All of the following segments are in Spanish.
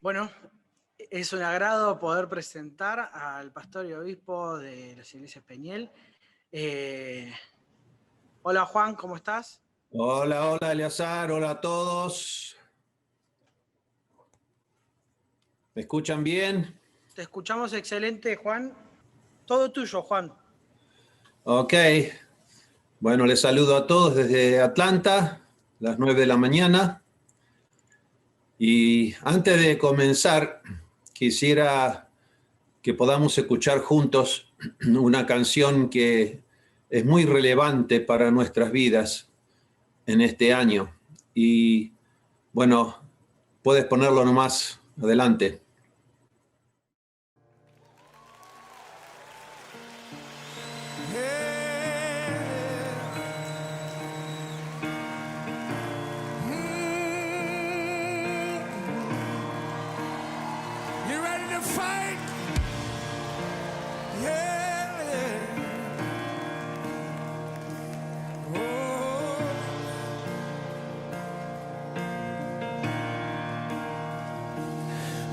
Bueno, es un agrado poder presentar al pastor y obispo de las iglesias Peñiel. Hola Juan, ¿cómo estás? Hola, Eleazar, hola a todos. ¿Me escuchan bien? Te escuchamos excelente, Juan. Todo tuyo, Juan. Ok. Bueno, les saludo a todos desde Atlanta, las 9 de la mañana. Y antes de comenzar, quisiera que podamos escuchar juntos una canción que es muy relevante para nuestras vidas en este año. Y bueno, puedes ponerlo nomás adelante.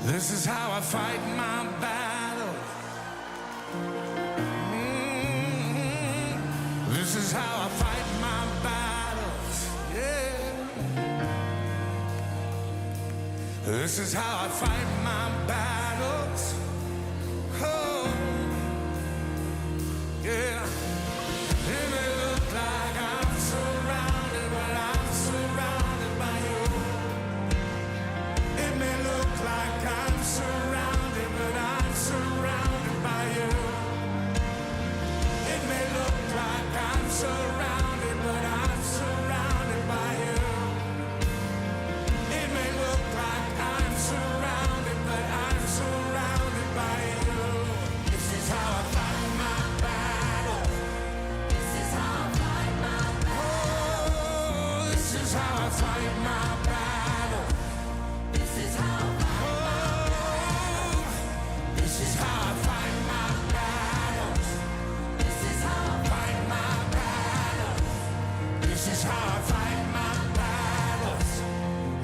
This is how I fight my battle. This is how I fight my battles. Yeah. This is how I fight my battles. Oh, yeah. It may look like I'm surrounded, but I'm surrounded by you. It may look like I'm surrounded, but I'm surrounded by you. It may look like I'm surrounded, but I'm surrounded by you. It may look like I'm surrounded, but I'm surrounded by you. This is how I fight my battle. This is how I fight my battle. Oh, this is how I fight my battle. This is how I fight my battles. This is how I fight my battles. This is how I fight my battles.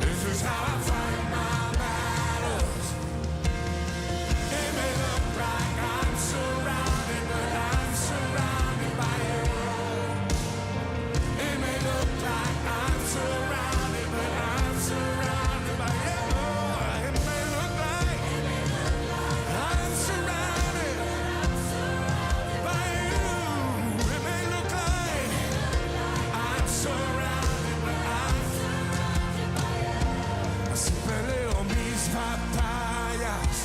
This is how I fight my battles. It may look like I'm surrounded, but I'm surrounded by you. It may look like I'm surrounded, but I'm surrounded by you. It may look like I'm surrounded by you. It may look like I'm surrounded, but I'm surrounded by you. Así peleo mis batallas.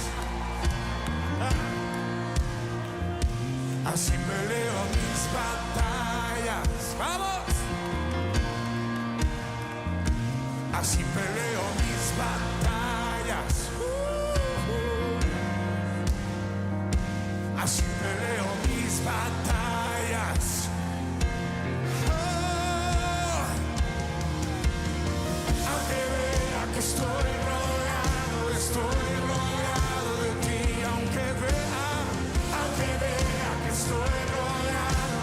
Así peleo mis batallas. ¡Vamos! Así peleo mis batallas. Así peleo mis batallas. Oh, aunque vea que estoy rodeado de ti. Aunque vea que estoy rodeado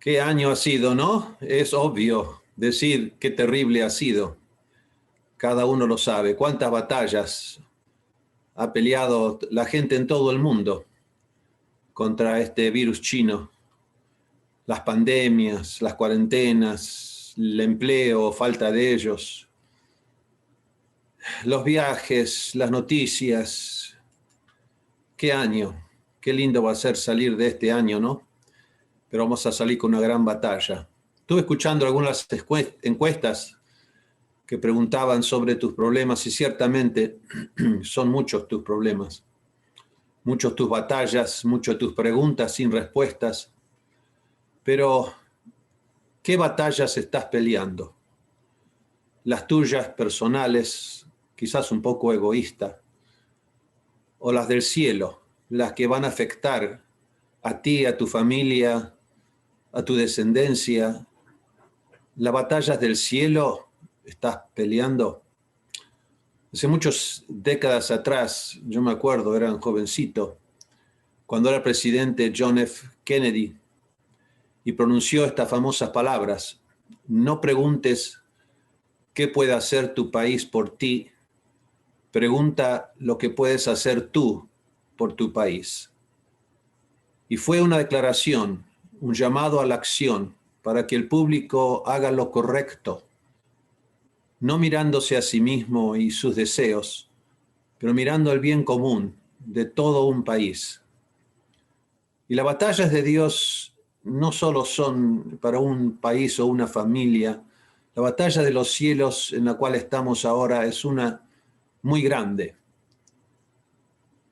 Qué año ha sido, ¿no? Es obvio decir qué terrible ha sido. Cada uno lo sabe. Cuántas batallas ha peleado la gente en todo el mundo contra este virus chino. Las pandemias, las cuarentenas, el empleo, falta de ellos, los viajes, las noticias. Qué año. Qué lindo va a ser salir de este año, ¿no? Pero vamos a salir con una gran batalla. Estuve escuchando algunas encuestas que preguntaban sobre tus problemas y ciertamente son muchos tus problemas, muchos tus batallas, muchas tus preguntas sin respuestas. Pero, ¿qué batallas estás peleando? Las tuyas personales, quizás un poco egoístas, o las del cielo, las que van a afectar a ti, a tu familia, a tu descendencia. Las batallas del cielo estás peleando. Hace muchas décadas atrás, yo me acuerdo, era un jovencito, cuando era presidente John F. Kennedy, y pronunció estas famosas palabras: no preguntes qué puede hacer tu país por ti, pregunta lo que puedes hacer tú por tu país. Y fue una declaración, un llamado a la acción para que el público haga lo correcto, no mirándose a sí mismo y sus deseos, pero mirando el bien común de todo un país. Y las batallas de Dios no solo son para un país o una familia. La batalla de los cielos en la cual estamos ahora es una muy grande.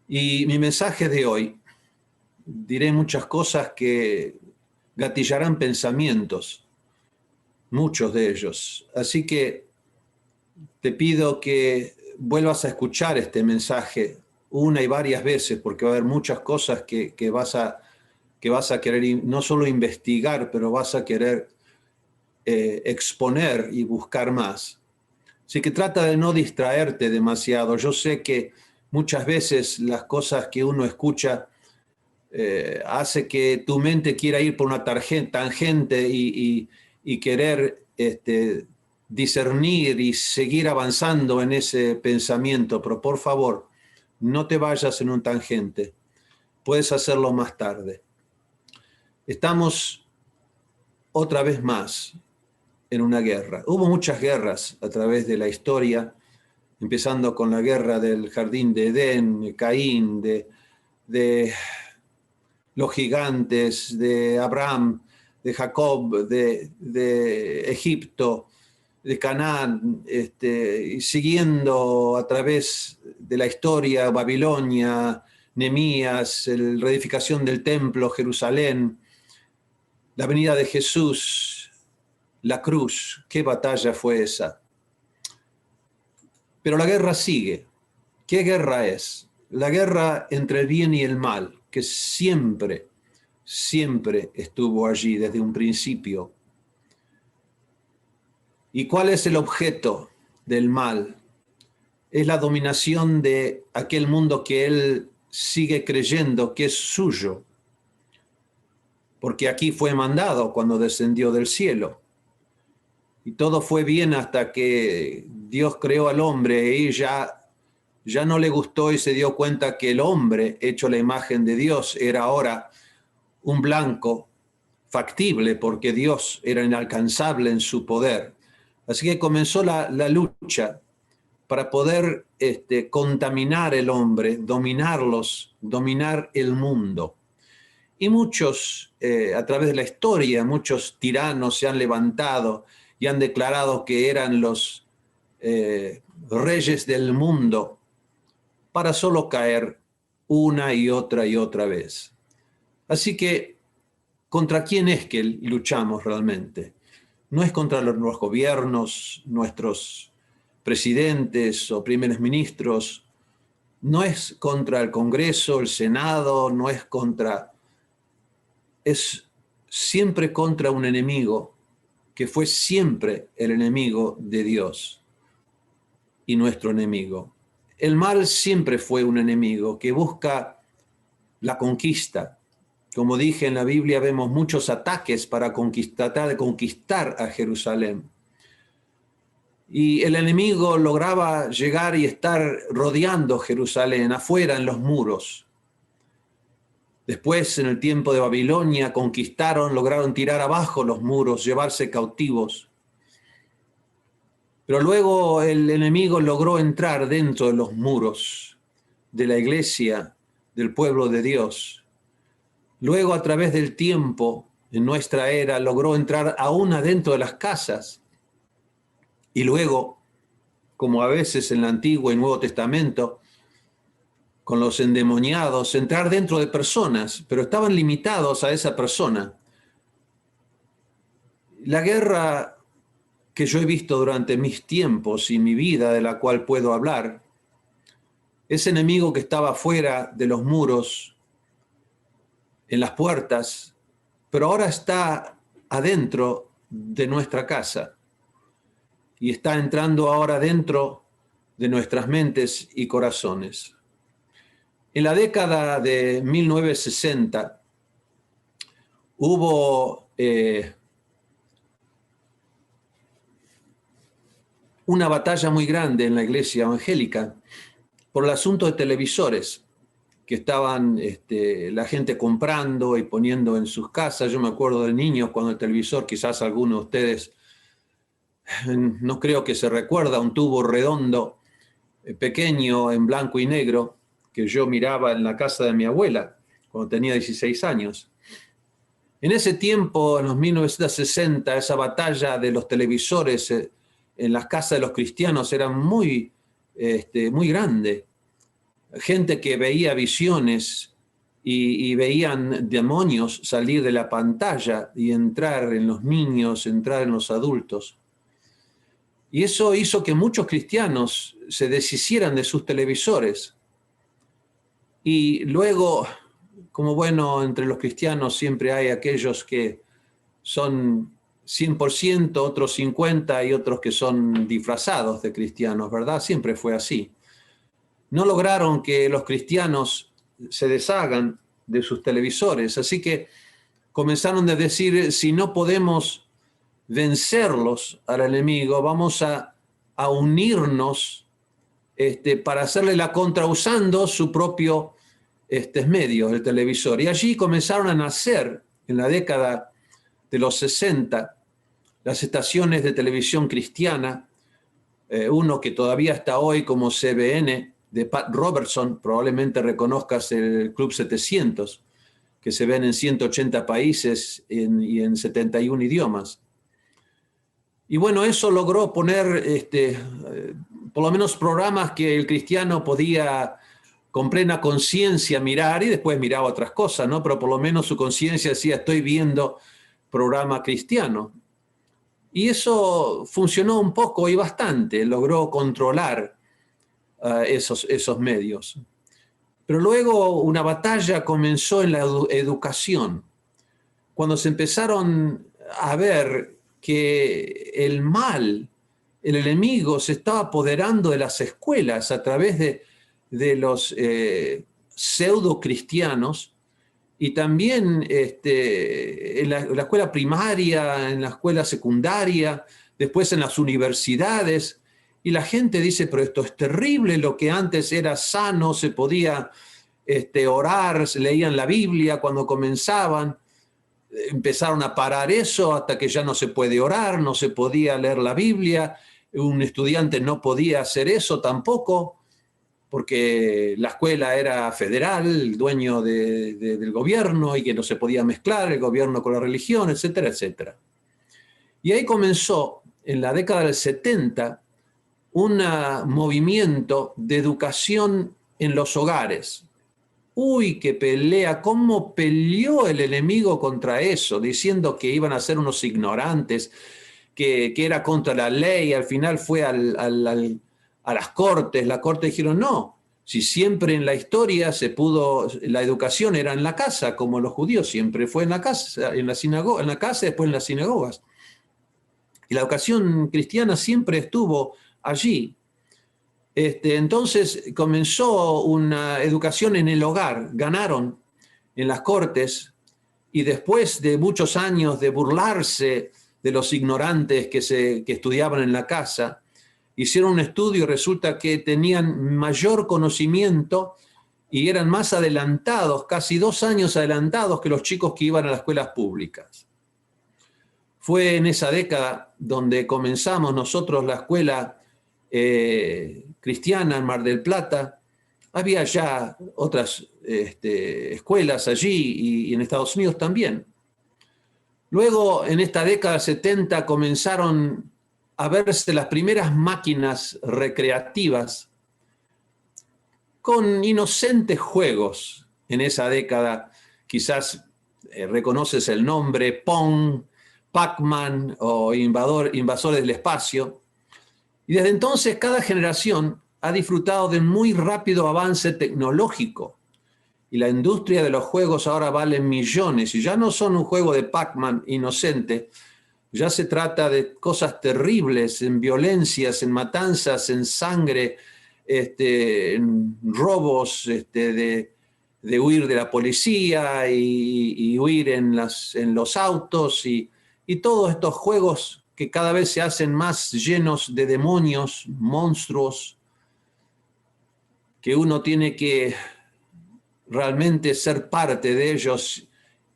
Y mi mensaje de hoy, diré muchas cosas que gatillarán pensamientos, muchos de ellos. Así que te pido que vuelvas a escuchar este mensaje una y varias veces, porque va a haber muchas cosas que vas a querer no solo investigar, pero vas a querer exponer y buscar más. Así que trata de no distraerte demasiado. Yo sé que muchas veces las cosas que uno escucha hace que tu mente quiera ir por una tangente y querer discernir y seguir avanzando en ese pensamiento. Pero por favor, no te vayas en un tangente. Puedes hacerlo más tarde. Estamos otra vez más en una guerra. Hubo muchas guerras a través de la historia, empezando con la guerra del jardín de Edén, de Caín, de los gigantes, de Abraham, de Jacob, de Egipto, de Canaán, y siguiendo a través de la historia, Babilonia, Nehemías, la reedificación del templo, Jerusalén, la venida de Jesús, la cruz. ¿Qué batalla fue esa? Pero la guerra sigue. ¿Qué guerra es? La guerra entre el bien y el mal, que siempre, siempre estuvo allí desde un principio. ¿Y cuál es el objeto del mal? Es la dominación de aquel mundo que él sigue creyendo que es suyo, porque aquí fue mandado cuando descendió del cielo. Y todo fue bien hasta que Dios creó al hombre y ya no le gustó y se dio cuenta que el hombre, hecho a la imagen de Dios, era ahora un blanco factible porque Dios era inalcanzable en su poder. Así que comenzó la lucha para poder contaminar el hombre, dominarlos, dominar el mundo. Y muchos, a través de la historia, muchos tiranos se han levantado y han declarado que eran los reyes del mundo para solo caer una y otra vez. Así que, ¿contra quién es que luchamos realmente? No es contra los gobiernos, nuestros presidentes o primeros ministros, no es contra el Congreso, el Senado, no es contra... Es siempre contra un enemigo que fue siempre el enemigo de Dios y nuestro enemigo. El mal siempre fue un enemigo que busca la conquista, Como dije, en la Biblia vemos muchos ataques para tratar de conquistar a Jerusalén. Y el enemigo lograba llegar y estar rodeando Jerusalén, afuera en los muros. Después, en el tiempo de Babilonia, lograron tirar abajo los muros, llevarse cautivos. Pero luego el enemigo logró entrar dentro de los muros de la iglesia, del pueblo de Dios. Luego, a través del tiempo, en nuestra era, logró entrar aún adentro de las casas. Y luego, como a veces en el Antiguo y Nuevo Testamento, con los endemoniados, entrar dentro de personas, pero estaban limitados a esa persona. La guerra que yo he visto durante mis tiempos y mi vida, de la cual puedo hablar, ese enemigo que estaba fuera de los muros, en las puertas, pero ahora está adentro de nuestra casa y está entrando ahora dentro de nuestras mentes y corazones. En la década de 1960 hubo una batalla muy grande en la iglesia evangélica por el asunto de televisores que estaban la gente comprando y poniendo en sus casas. Yo me acuerdo de niños cuando el televisor, quizás algunos de ustedes, no creo que se recuerda, un tubo redondo, pequeño, en blanco y negro, que yo miraba en la casa de mi abuela cuando tenía 16 años. En ese tiempo, en los 1960, esa batalla de los televisores en las casas de los cristianos era muy grande. Gente que veía visiones y veían demonios salir de la pantalla y entrar en los niños, entrar en los adultos. Y eso hizo que muchos cristianos se deshicieran de sus televisores. Y luego, como bueno, entre los cristianos siempre hay aquellos que son 100%, otros 50% y otros que son disfrazados de cristianos, ¿verdad? Siempre fue así. No lograron que los cristianos se deshagan de sus televisores, así que comenzaron a decir, si no podemos vencerlos al enemigo, vamos a unirnos para hacerle la contra usando su propio medio, el televisor. Y allí comenzaron a nacer, en la década de los 60, las estaciones de televisión cristiana, uno que todavía está hoy como CBN, de Pat Robertson, probablemente reconozcas el Club 700, que se ven en 180 países y en 71 idiomas. Y bueno, eso logró poner por lo menos programas que el cristiano podía con plena conciencia mirar, y después miraba otras cosas, ¿no? Pero por lo menos su conciencia decía, estoy viendo programa cristiano. Y eso funcionó un poco y bastante, logró controlar esos medios. Pero luego una batalla comenzó en la educación, cuando se empezaron a ver que el mal, el enemigo, se estaba apoderando de las escuelas a través de los pseudo cristianos, y también en la escuela primaria, en la escuela secundaria, después en las universidades. Y la gente dice, pero esto es terrible, lo que antes era sano, se podía orar, se leían la Biblia cuando comenzaban, empezaron a parar eso hasta que ya no se puede orar, no se podía leer la Biblia, un estudiante no podía hacer eso tampoco, porque la escuela era federal, el dueño del gobierno, y que no se podía mezclar el gobierno con la religión, etcétera, etcétera. Y ahí comenzó, en la década del 70, un movimiento de educación en los hogares. Uy, qué pelea, cómo peleó el enemigo contra eso, diciendo que iban a ser unos ignorantes, que era contra la ley. Al final fue a las cortes. La corte dijeron, no, si siempre en la historia la educación era en la casa, como los judíos, siempre fue en la casa, en la casa, después en las sinagogas. Y la educación cristiana siempre estuvo allí. Entonces comenzó una educación en el hogar, ganaron en las cortes, y después de muchos años de burlarse de los ignorantes que estudiaban en la casa, hicieron un estudio y resulta que tenían mayor conocimiento y eran más adelantados, casi 2 años adelantados que los chicos que iban a las escuelas públicas. Fue en esa década donde comenzamos nosotros la escuela cristiana en Mar del Plata. Había ya otras escuelas allí y en Estados Unidos también. Luego, en esta década 70, comenzaron a verse las primeras máquinas recreativas con inocentes juegos. En esa década, quizás reconoces el nombre, Pong, Pac-Man o Invasores del Espacio. Y desde entonces, cada generación ha disfrutado de un muy rápido avance tecnológico. Y la industria de los juegos ahora vale millones. Y ya no son un juego de Pac-Man inocente, ya se trata de cosas terribles, en violencias, en matanzas, en sangre, en robos, de huir de la policía y huir en los autos y todos estos juegos que cada vez se hacen más llenos de demonios, monstruos, que uno tiene que realmente ser parte de ellos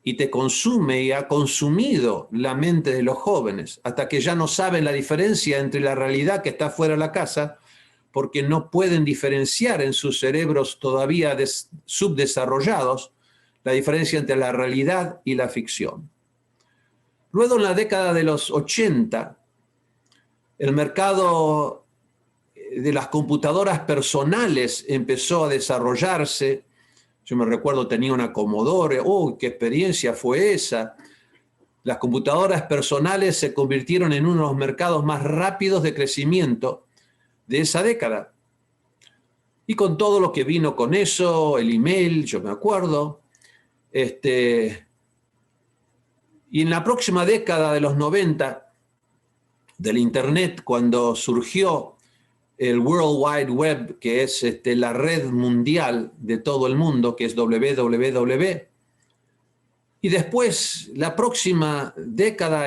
y te consume y ha consumido la mente de los jóvenes hasta que ya no saben la diferencia entre la realidad que está fuera de la casa porque no pueden diferenciar en sus cerebros todavía subdesarrollados la diferencia entre la realidad y la ficción. Luego, en la década de los 80, el mercado de las computadoras personales empezó a desarrollarse. Yo me recuerdo, tenía una Commodore, qué experiencia fue esa. Las computadoras personales se convirtieron en uno de los mercados más rápidos de crecimiento de esa década. Y con todo lo que vino con eso, el email, yo me acuerdo. Y en la próxima década de los 90, del Internet, cuando surgió el World Wide Web, que es la red mundial de todo el mundo, que es www. Y después, la próxima década,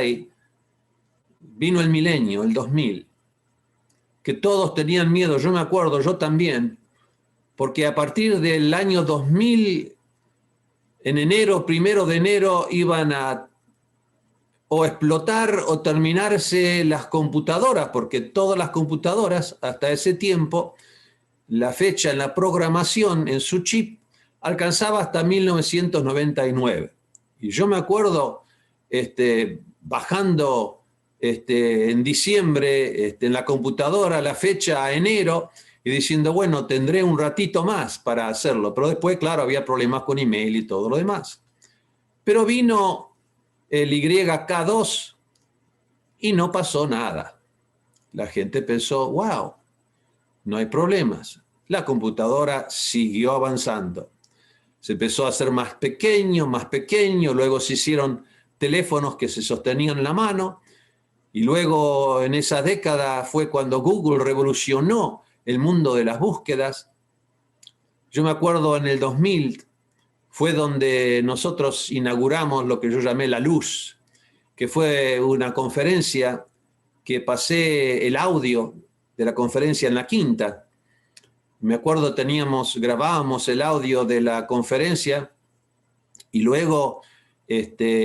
vino el milenio, el 2000, que todos tenían miedo, yo me acuerdo, yo también, porque a partir del año 2000, en enero, 1 de enero, iban a o explotar o terminarse las computadoras, porque todas las computadoras, hasta ese tiempo, la fecha en la programación, en su chip, alcanzaba hasta 1999. Y yo me acuerdo bajando en diciembre en la computadora la fecha a enero y diciendo, bueno, tendré un ratito más para hacerlo. Pero después, claro, había problemas con email y todo lo demás. Pero vino el YK2 y no pasó nada. La gente pensó, wow, no hay problemas. La computadora siguió avanzando. Se empezó a hacer más pequeño, luego se hicieron teléfonos que se sostenían en la mano, y luego en esa década fue cuando Google revolucionó el mundo de las búsquedas. Yo me acuerdo en el 2000, fue donde nosotros inauguramos lo que yo llamé La Luz, que fue una conferencia que pasé el audio de la conferencia en La Quinta. Me acuerdo, grabábamos el audio de la conferencia y luego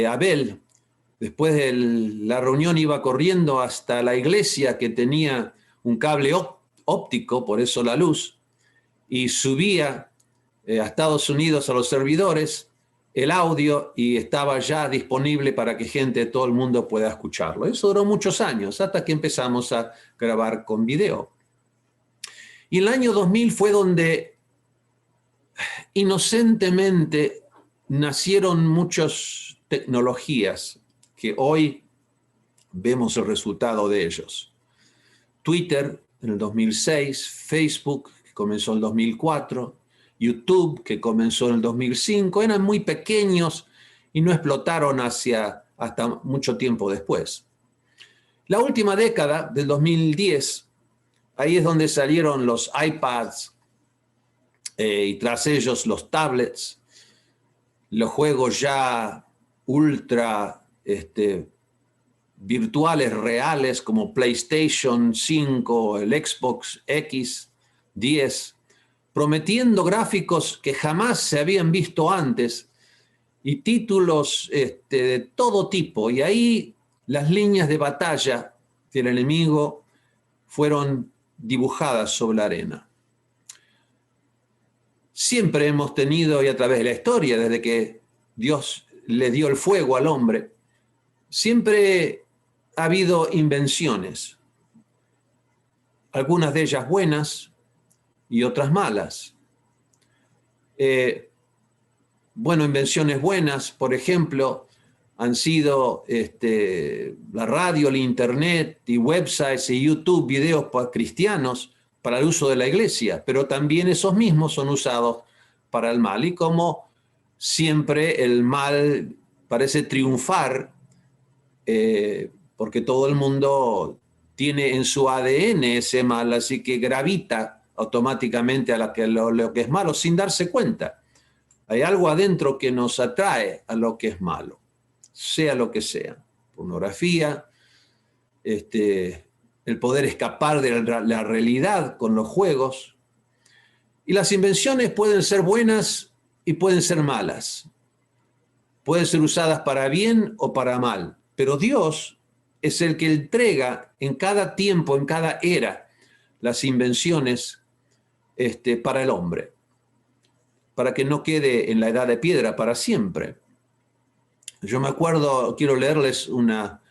Abel, después de la reunión, iba corriendo hasta la iglesia que tenía un cable óptico, por eso La Luz, y subía a Estados Unidos a los servidores el audio y estaba ya disponible para que gente de todo el mundo pueda escucharlo. Eso duró muchos años hasta que empezamos a grabar con video. Y el año 2000 fue donde inocentemente nacieron muchas tecnologías que hoy vemos el resultado de ellos. Twitter en el 2006, Facebook que comenzó en el 2004, YouTube, que comenzó en el 2005, eran muy pequeños y no explotaron hasta mucho tiempo después. La última década, del 2010, ahí es donde salieron los iPads y tras ellos los tablets, los juegos ya ultra virtuales reales como PlayStation 5, el Xbox X, 10, prometiendo gráficos que jamás se habían visto antes y títulos de todo tipo. Y ahí las líneas de batalla del enemigo fueron dibujadas sobre la arena. Siempre hemos tenido, y a través de la historia, desde que Dios le dio el fuego al hombre, siempre ha habido invenciones, algunas de ellas buenas y otras malas. Invenciones buenas, por ejemplo, han sido la radio, el internet y websites y YouTube, videos cristianos para el uso de la iglesia, pero también esos mismos son usados para el mal. Y como siempre el mal parece triunfar, porque todo el mundo tiene en su ADN ese mal, así que gravita automáticamente a lo que es malo sin darse cuenta. Hay algo adentro que nos atrae a lo que es malo, sea lo que sea. Pornografía, el poder escapar de la realidad con los juegos. Y las invenciones pueden ser buenas y pueden ser malas. Pueden ser usadas para bien o para mal. Pero Dios es el que entrega en cada tiempo, en cada era, las invenciones para el hombre, para que no quede en la edad de piedra para siempre. Yo me acuerdo, quiero leerles una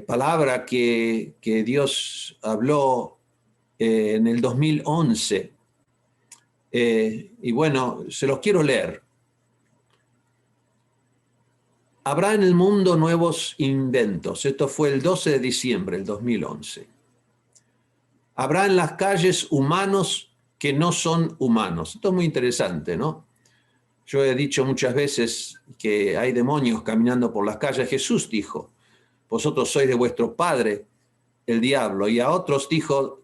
palabra que Dios habló en el 2011. Y bueno, se los quiero leer. Habrá en el mundo nuevos inventos. Esto fue el 12 de diciembre del 2011. Habrá en las calles humanos que no son humanos. Esto es muy interesante, ¿no? Yo he dicho muchas veces que hay demonios caminando por las calles. Jesús dijo, vosotros sois de vuestro padre, el diablo. Y a otros dijo,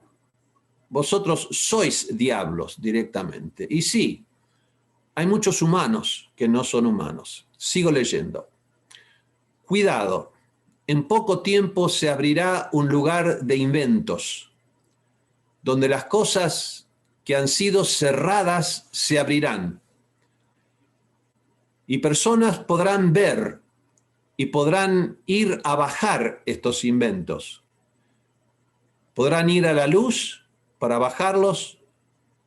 vosotros sois diablos directamente. Y sí, hay muchos humanos que no son humanos. Sigo leyendo. Cuidado, en poco tiempo se abrirá un lugar de inventos, donde las cosas que han sido cerradas se abrirán. Y personas podrán ver y podrán ir a bajar estos inventos. Podrán ir a la luz para bajarlos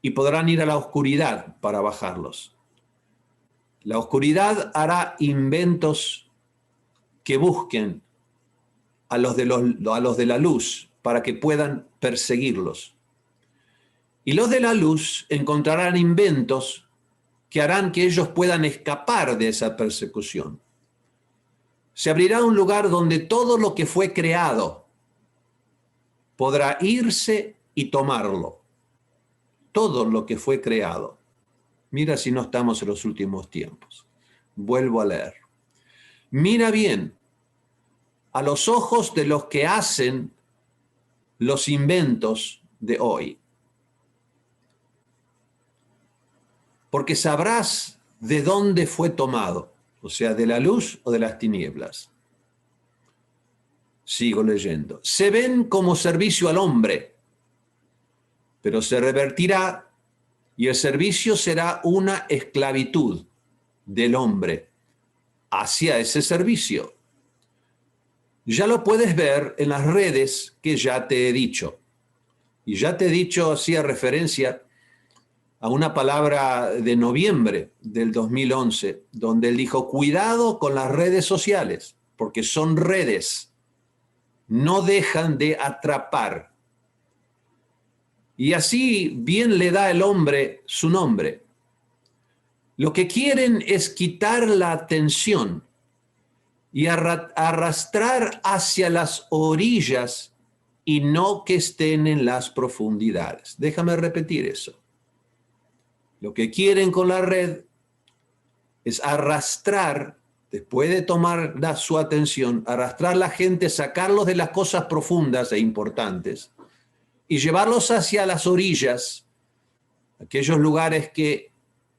y podrán ir a la oscuridad para bajarlos. La oscuridad hará inventos que busquen a los de la luz para que puedan perseguirlos. Y los de la luz encontrarán inventos que harán que ellos puedan escapar de esa persecución. Se abrirá un lugar donde todo lo que fue creado podrá irse y tomarlo. Todo lo que fue creado. Mira si no estamos en los últimos tiempos. Vuelvo a leer. Mira bien, a los ojos de los que hacen los inventos de hoy. Porque sabrás de dónde fue tomado, o sea, de la luz o de las tinieblas. Sigo leyendo. Se ven como servicio al hombre, pero se revertirá y el servicio será una esclavitud del hombre hacia ese servicio. Ya lo puedes ver en las redes que ya te he dicho. Y ya te he dicho, hacía referencia a una palabra de noviembre del 2011, donde él dijo, cuidado con las redes sociales, porque son redes, no dejan de atrapar. Y así bien le da el hombre su nombre. Lo que quieren es quitar la atención y arrastrar hacia las orillas y no que estén en las profundidades. Déjame repetir eso. Lo que quieren con la red es arrastrar, después de tomar su atención, arrastrar a la gente, sacarlos de las cosas profundas e importantes y llevarlos hacia las orillas, aquellos lugares que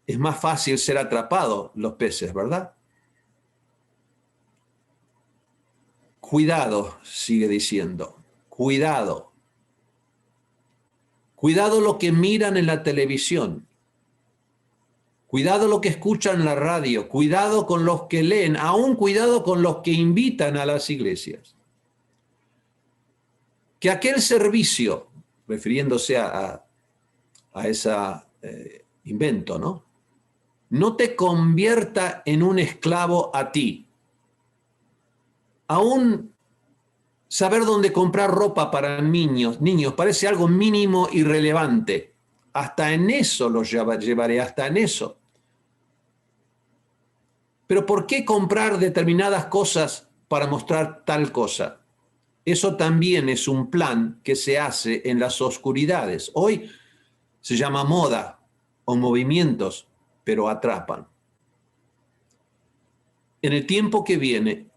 es más fácil ser atrapados los peces, ¿verdad? Cuidado, sigue diciendo, cuidado. Cuidado lo que miran en la televisión. Cuidado lo que escuchan en la radio. Cuidado con los que leen. Aún cuidado con los que invitan a las iglesias. Que aquel servicio, refiriéndose a ese invento, ¿no? No te convierta en un esclavo a ti. Aún saber dónde comprar ropa para niños parece algo mínimo y relevante. Hasta en eso los llevaré, hasta en eso. Pero ¿por qué comprar determinadas cosas para mostrar tal cosa? Eso también es un plan que se hace en las oscuridades. Hoy se llama moda o movimientos, pero atrapan. En el tiempo que viene,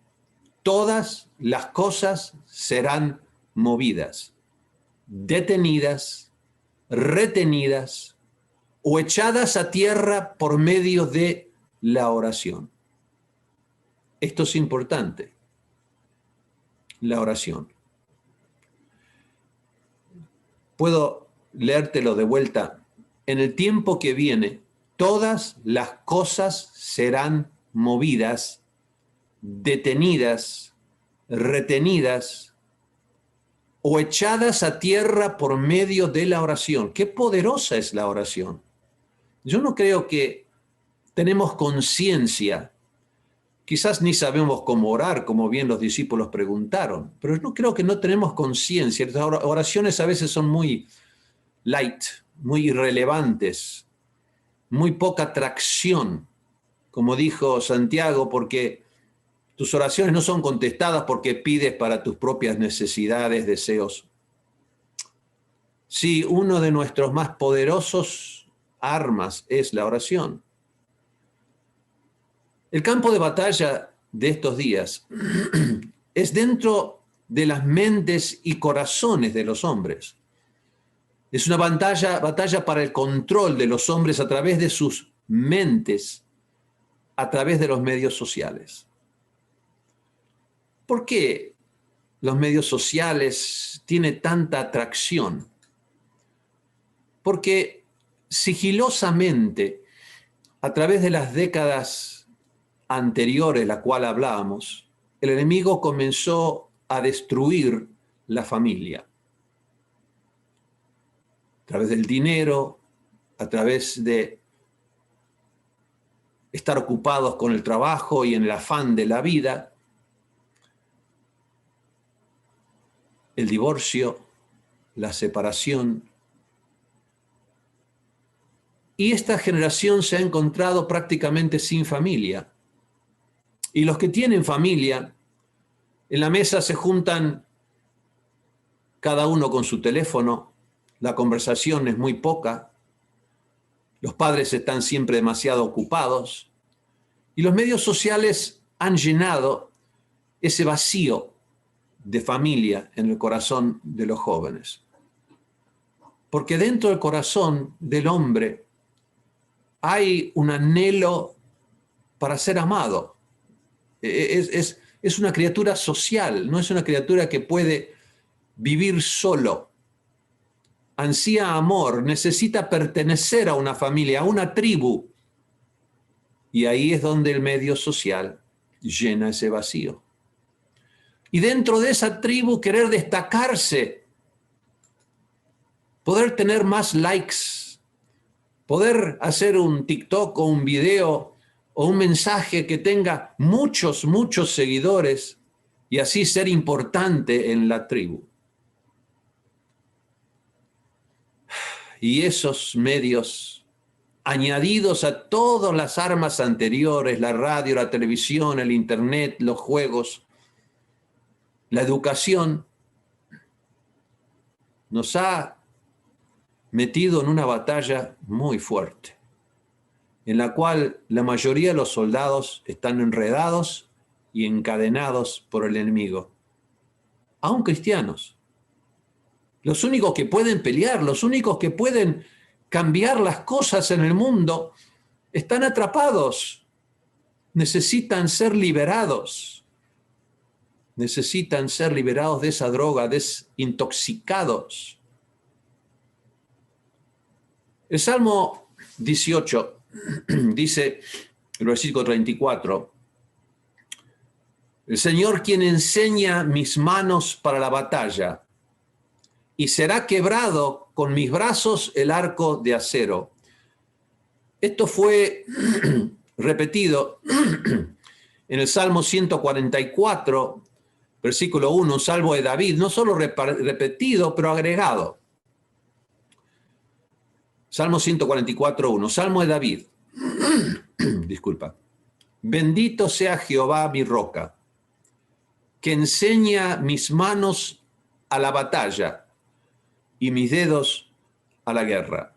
todas las cosas serán movidas, detenidas, retenidas o echadas a tierra por medio de la oración. Esto es importante, la oración. Puedo leértelo de vuelta. En el tiempo que viene, todas las cosas serán movidas, detenidas, retenidas o echadas a tierra por medio de la oración. Qué poderosa es la oración. Yo no creo que tenemos conciencia. Quizás ni sabemos cómo orar, como bien los discípulos preguntaron, pero no creo que no tenemos conciencia. Las oraciones a veces son muy light, muy irrelevantes, muy poca tracción, como dijo Santiago, porque tus oraciones no son contestadas porque pides para tus propias necesidades, deseos. Sí, uno de nuestros más poderosos armas es la oración. El campo de batalla de estos días es dentro de las mentes y corazones de los hombres. Es una batalla para el control de los hombres a través de sus mentes, a través de los medios sociales. ¿Por qué los medios sociales tienen tanta atracción? Porque sigilosamente, a través de las décadas anteriores, la cual hablábamos, el enemigo comenzó a destruir la familia. A través del dinero, a través de estar ocupados con el trabajo y en el afán de la vida, el divorcio, la separación. Y esta generación se ha encontrado prácticamente sin familia. Y los que tienen familia, en la mesa se juntan cada uno con su teléfono, la conversación es muy poca, los padres están siempre demasiado ocupados y los medios sociales han llenado ese vacío de familia en el corazón de los jóvenes. Porque dentro del corazón del hombre hay un anhelo para ser amado. Es una criatura social, no es una criatura que puede vivir solo. Ansía amor, necesita pertenecer a una familia, a una tribu. Y ahí es donde el medio social llena ese vacío. Y dentro de esa tribu querer destacarse, poder tener más likes, poder hacer un TikTok o un video o un mensaje que tenga muchos seguidores y así ser importante en la tribu. Y esos medios, añadidos a todas las armas anteriores, la radio, la televisión, el internet, los juegos, la educación, nos ha metido en una batalla muy fuerte, en la cual la mayoría de los soldados están enredados y encadenados por el enemigo, aún cristianos. Los únicos que pueden pelear, los únicos que pueden cambiar las cosas en el mundo, están atrapados, necesitan ser liberados. necesitan ser liberados de esa droga, desintoxicados. El Salmo 18 dice, el versículo 34, el Señor quien enseña mis manos para la batalla, y será quebrado con mis brazos el arco de acero. Esto fue repetido en el Salmo 144, versículo 1, un salmo de David, no solo repetido, pero agregado. Salmo 144, 1, salmo de David. Disculpa. Bendito sea Jehová mi roca, que enseña mis manos a la batalla y mis dedos a la guerra.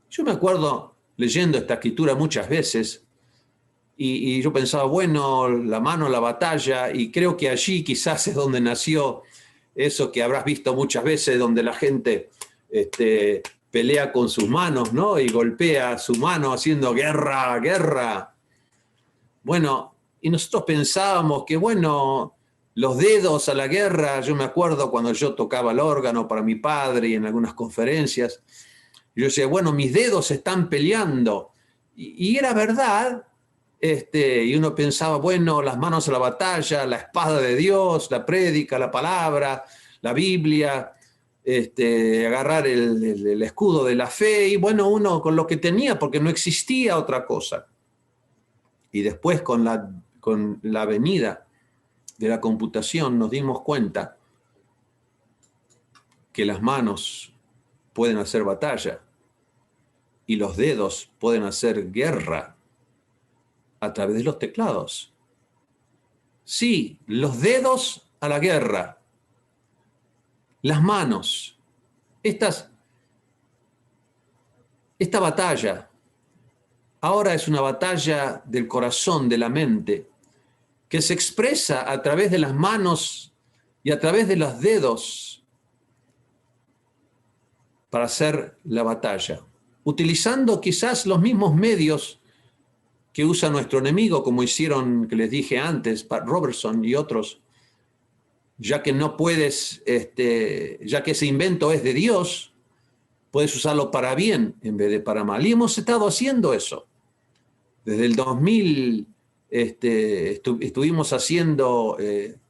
Yo me acuerdo leyendo esta escritura muchas veces y yo pensaba, bueno, la mano a la batalla, y creo que allí quizás es donde nació eso que habrás visto muchas veces, donde la gente pelea con sus manos, ¿no? Y golpea su mano haciendo guerra, guerra. Bueno, y nosotros pensábamos que, bueno, los dedos a la guerra, yo me acuerdo cuando yo tocaba el órgano para mi padre y en algunas conferencias, yo decía, bueno, mis dedos están peleando. Y era verdad, y uno pensaba, bueno, las manos a la batalla, la espada de Dios, la prédica, la palabra, la Biblia, agarrar el escudo de la fe, y bueno, uno con lo que tenía, porque no existía otra cosa. Y después con la venida de la computación nos dimos cuenta que las manos pueden hacer batalla y los dedos pueden hacer guerra a través de los teclados. Sí, los dedos a la guerra, las manos, esta batalla ahora es una batalla del corazón, de la mente, que se expresa a través de las manos y a través de los dedos para hacer la batalla, utilizando quizás los mismos medios que usa nuestro enemigo, como hicieron, que les dije antes, Pat Robertson y otros, ya que no puedes, ya que ese invento es de Dios, puedes usarlo para bien en vez de para mal. Y hemos estado haciendo eso. Desde el 2000 estuvimos haciendo,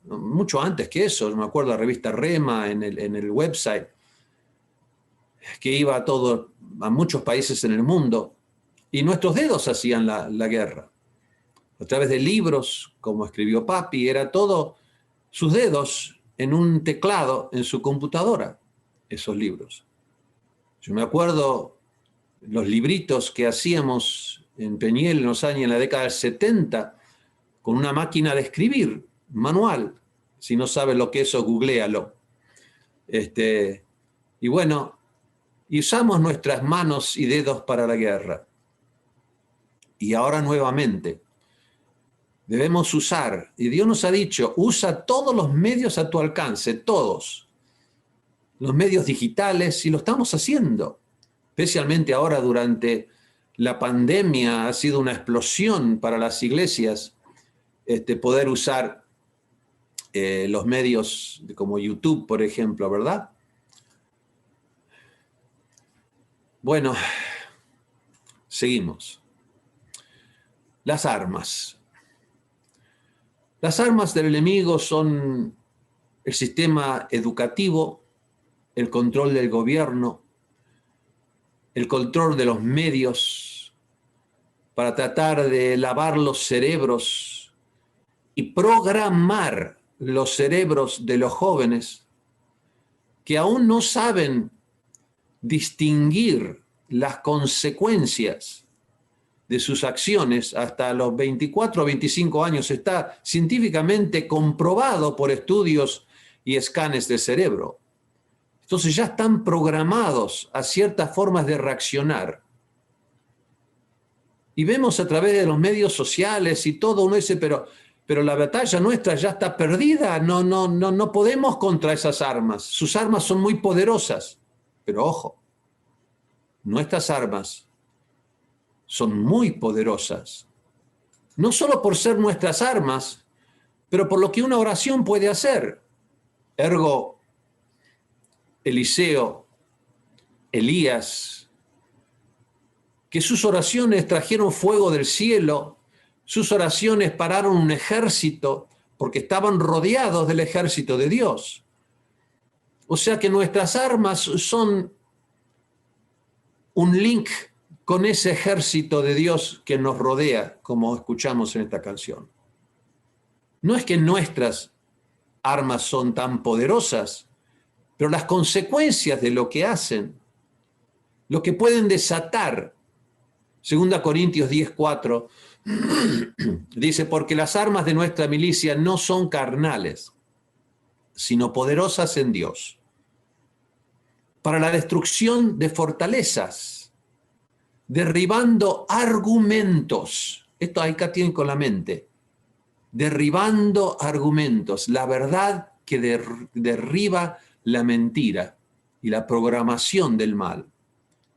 mucho antes que eso, me acuerdo la revista Rema en el website, que iba a muchos países en el mundo, y nuestros dedos hacían la guerra. A través de libros, como escribió Papi, era todo sus dedos en un teclado en su computadora, esos libros. Yo me acuerdo los libritos que hacíamos en Peñiel en la década del 70, con una máquina de escribir, manual. Si no sabes lo que es eso, googléalo. Y bueno, y usamos nuestras manos y dedos para la guerra. Y ahora nuevamente, debemos usar, y Dios nos ha dicho, usa todos los medios a tu alcance, todos. Los medios digitales, y lo estamos haciendo. Especialmente ahora durante la pandemia ha sido una explosión para las iglesias poder usar los medios como YouTube, por ejemplo, ¿verdad? Bueno, seguimos. Las armas. Las armas del enemigo son el sistema educativo, el control del gobierno, el control de los medios para tratar de lavar los cerebros y programar los cerebros de los jóvenes que aún no saben distinguir las consecuencias de sus acciones hasta los 24 o 25 años. Está científicamente comprobado por estudios y escanes del cerebro. Entonces ya están programados a ciertas formas de reaccionar. Y vemos a través de los medios sociales y todo, uno dice, pero la batalla nuestra ya está perdida, no podemos contra esas armas. Sus armas son muy poderosas, pero ojo, nuestras armas son muy poderosas. No solo por ser nuestras armas, pero por lo que una oración puede hacer. Ergo, Eliseo, Elías, que sus oraciones trajeron fuego del cielo, sus oraciones pararon un ejército porque estaban rodeados del ejército de Dios. O sea que nuestras armas son un link con ese ejército de Dios que nos rodea, como escuchamos en esta canción. No es que nuestras armas son tan poderosas, pero las consecuencias de lo que hacen, lo que pueden desatar. 2 Corintios 10:4 dice, porque las armas de nuestra milicia no son carnales, sino poderosas en Dios, para la destrucción de fortalezas, derribando argumentos. Esto acá tienen con la mente. Derribando argumentos, la verdad que derriba la mentira y la programación del mal.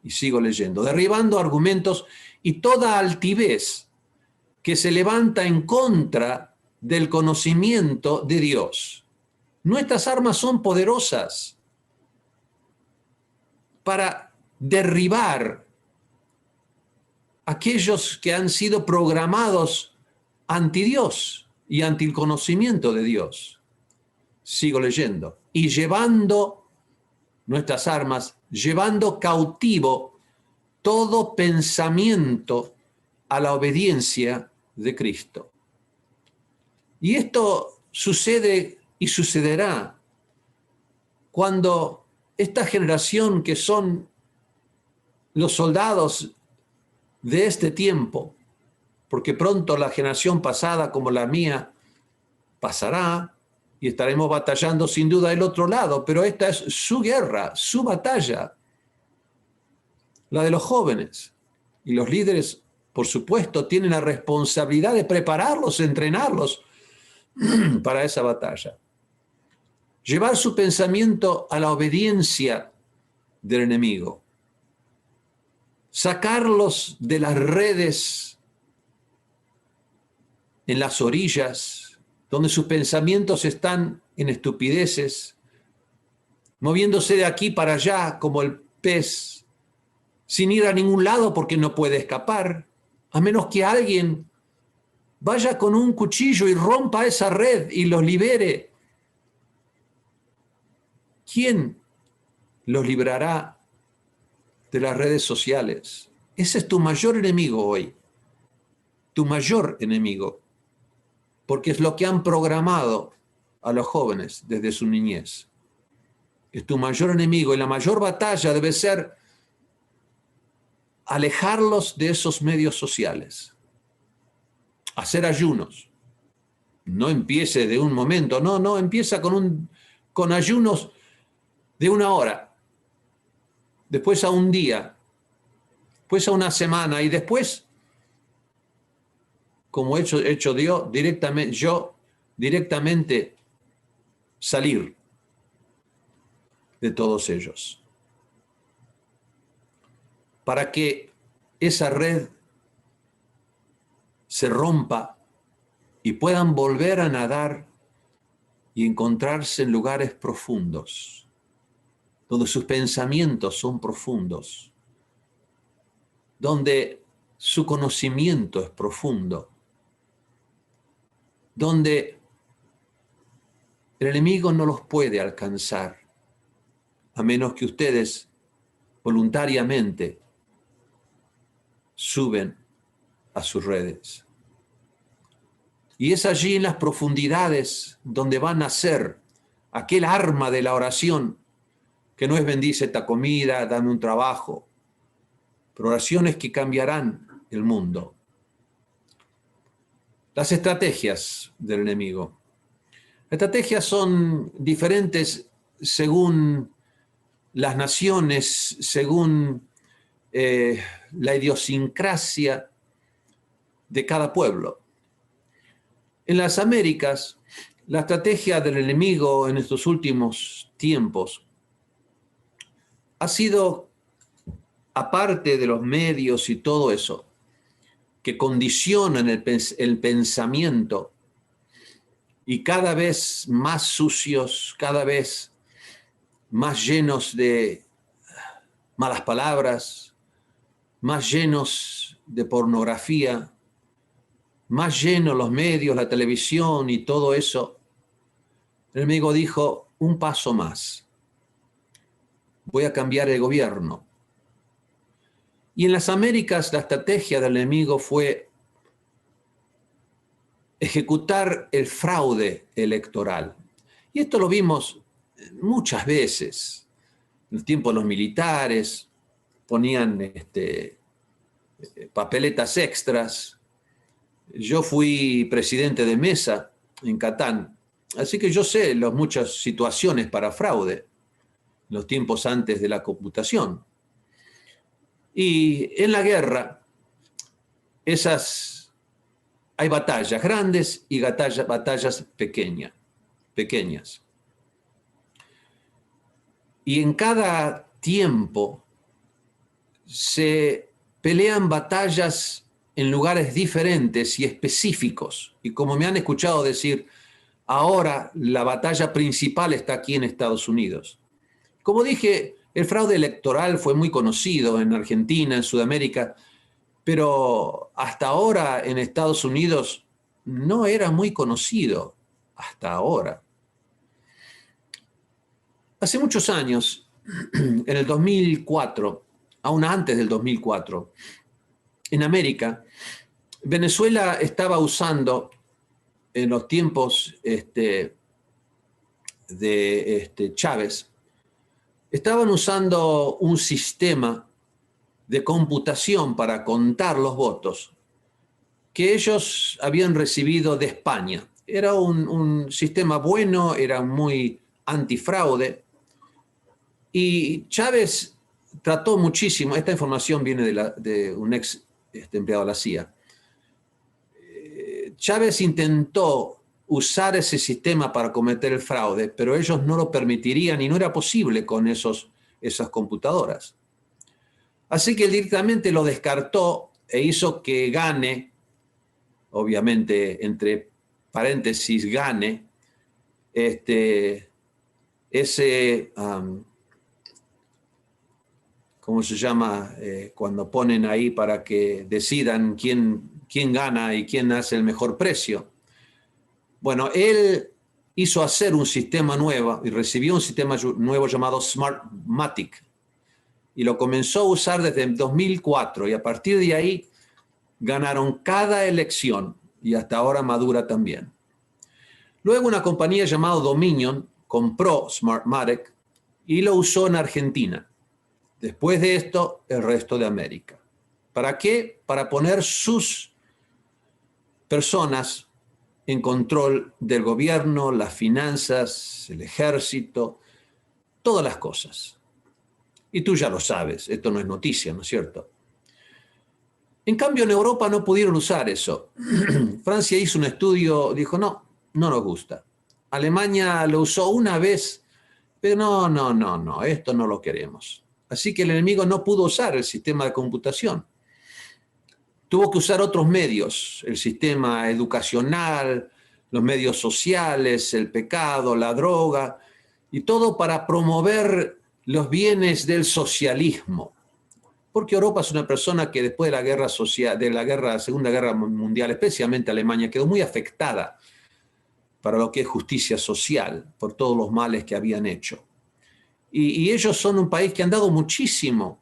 Y sigo leyendo. Derribando argumentos y toda altivez que se levanta en contra del conocimiento de Dios. Nuestras armas son poderosas para derribar aquellos que han sido programados anti Dios y anti el conocimiento de Dios. Sigo leyendo. Y llevando nuestras armas, llevando cautivo todo pensamiento a la obediencia de Cristo. Y esto sucede y sucederá cuando esta generación, que son los soldados de este tiempo, porque pronto la generación pasada como la mía pasará y estaremos batallando sin duda del otro lado, pero esta es su guerra, su batalla, la de los jóvenes. Y los líderes, por supuesto, tienen la responsabilidad de prepararlos, entrenarlos para esa batalla. Llevar su pensamiento a la obediencia del enemigo. Sacarlos de las redes en las orillas, donde sus pensamientos están en estupideces, moviéndose de aquí para allá como el pez, sin ir a ningún lado porque no puede escapar, a menos que alguien vaya con un cuchillo y rompa esa red y los libere. ¿Quién los librará de las redes sociales? Ese es tu mayor enemigo hoy, tu mayor enemigo, porque es lo que han programado a los jóvenes desde su niñez. Es tu mayor enemigo y la mayor batalla debe ser alejarlos de esos medios sociales. Hacer ayunos. No empiece de un momento, no, empieza con ayunos de 1 hora, después a un día, después a una semana y después, como he hecho yo directamente salir de todos ellos. Para que esa red se rompa y puedan volver a nadar y encontrarse en lugares profundos, donde sus pensamientos son profundos, donde su conocimiento es profundo, donde el enemigo no los puede alcanzar, a menos que ustedes voluntariamente suben a sus redes. Y es allí en las profundidades donde va a nacer aquel arma de la oración, que no es bendice esta comida, dame un trabajo, pero oraciones que cambiarán el mundo. Las estrategias del enemigo. Las estrategias son diferentes según las naciones, según la idiosincrasia de cada pueblo. En las Américas, la estrategia del enemigo en estos últimos tiempos ha sido, aparte de los medios y todo eso, que condicionan el pensamiento, y cada vez más sucios, cada vez más llenos de malas palabras, más llenos de pornografía, más llenos los medios, la televisión y todo eso. El enemigo dijo, un paso más. Voy a cambiar el gobierno. Y en las Américas la estrategia del enemigo fue ejecutar el fraude electoral. Y esto lo vimos muchas veces. En el tiempo de los militares ponían papeletas extras. Yo fui presidente de mesa en Catán, así que yo sé muchas situaciones para fraude, los tiempos antes de la computación. Y en la guerra, hay batallas grandes y batallas pequeñas. Y en cada tiempo se pelean batallas en lugares diferentes y específicos. Y como me han escuchado decir, ahora la batalla principal está aquí en Estados Unidos. Como dije, el fraude electoral fue muy conocido en Argentina, en Sudamérica, pero hasta ahora en Estados Unidos no era muy conocido, hasta ahora. Hace muchos años, en el 2004, aún antes del 2004, en América, Venezuela estaba usando, en los tiempos de Chávez, estaban usando un sistema de computación para contar los votos que ellos habían recibido de España. Era un sistema bueno, era muy antifraude, y Chávez trató muchísimo, esta información viene de un ex empleado de la CIA. Chávez intentó usar ese sistema para cometer el fraude, pero ellos no lo permitirían y no era posible con esas computadoras. Así que él directamente lo descartó e hizo que gane, obviamente entre paréntesis gane, ¿cómo se llama? Cuando ponen ahí para que decidan quién gana y quién hace el mejor precio. Bueno, él hizo hacer un sistema nuevo y recibió un sistema nuevo llamado Smartmatic y lo comenzó a usar desde el 2004 y a partir de ahí ganaron cada elección y hasta ahora madura también. Luego una compañía llamada Dominion compró Smartmatic y lo usó en Argentina. Después de esto, el resto de América. ¿Para qué? Para poner sus personas en control del gobierno, las finanzas, el ejército, todas las cosas. Y tú ya lo sabes, esto no es noticia, ¿no es cierto? En cambio, en Europa no pudieron usar eso. Francia hizo un estudio, dijo, no nos gusta. Alemania lo usó una vez, pero no, esto no lo queremos. Así que el enemigo no pudo usar el sistema de computación. Tuvo que usar otros medios, el sistema educacional, los medios sociales, el pecado, la droga, y todo para promover los bienes del socialismo. Porque Europa es una persona que después de la Segunda Guerra Mundial, especialmente Alemania, quedó muy afectada para lo que es justicia social, por todos los males que habían hecho. Y ellos son un país que han dado muchísimo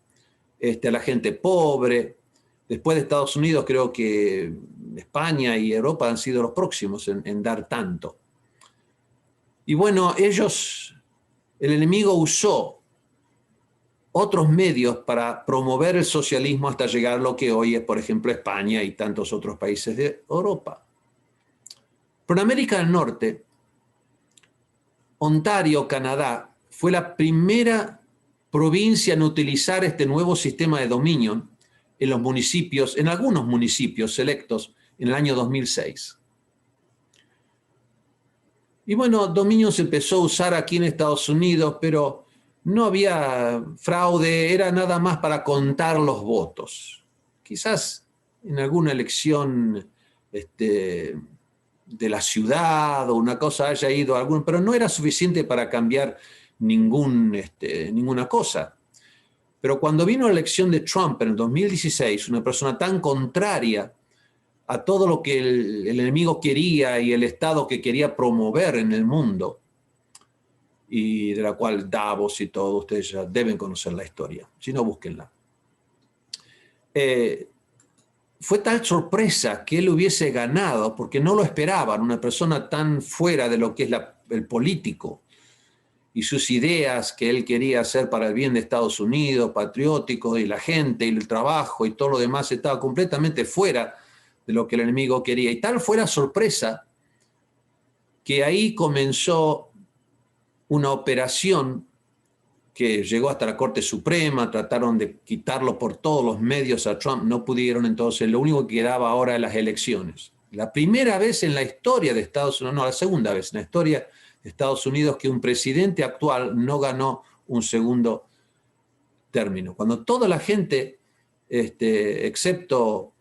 a la gente pobre. Después de Estados Unidos, creo que España y Europa han sido los próximos en dar tanto. Y bueno, el enemigo usó otros medios para promover el socialismo hasta llegar a lo que hoy es, por ejemplo, España y tantos otros países de Europa. Pero en América del Norte, Ontario, Canadá, fue la primera provincia en utilizar este nuevo sistema de Dominion en algunos municipios selectos en el año 2006. Y bueno, Dominion se empezó a usar aquí en Estados Unidos, pero no había fraude, era nada más para contar los votos. Quizás en alguna elección de la ciudad o una cosa haya ido a algún, pero no era suficiente para cambiar ninguna cosa. Pero cuando vino la elección de Trump en el 2016, una persona tan contraria a todo lo que el enemigo quería y el Estado que quería promover en el mundo, y de la cual Davos y todos ustedes ya deben conocer la historia, si no, búsquenla. Fue tal sorpresa que él hubiese ganado, porque no lo esperaban, una persona tan fuera de lo que es el político y sus ideas que él quería hacer para el bien de Estados Unidos, patriótico, y la gente, y el trabajo, y todo lo demás estaba completamente fuera de lo que el enemigo quería. Y tal fue la sorpresa que ahí comenzó una operación que llegó hasta la Corte Suprema, trataron de quitarlo por todos los medios a Trump, no pudieron, entonces lo único que quedaba ahora eran las elecciones. La primera vez en la historia de Estados Unidos, no, la segunda vez en la historia de Estados Unidos que un presidente actual no ganó un segundo término. Cuando toda la gente, excepto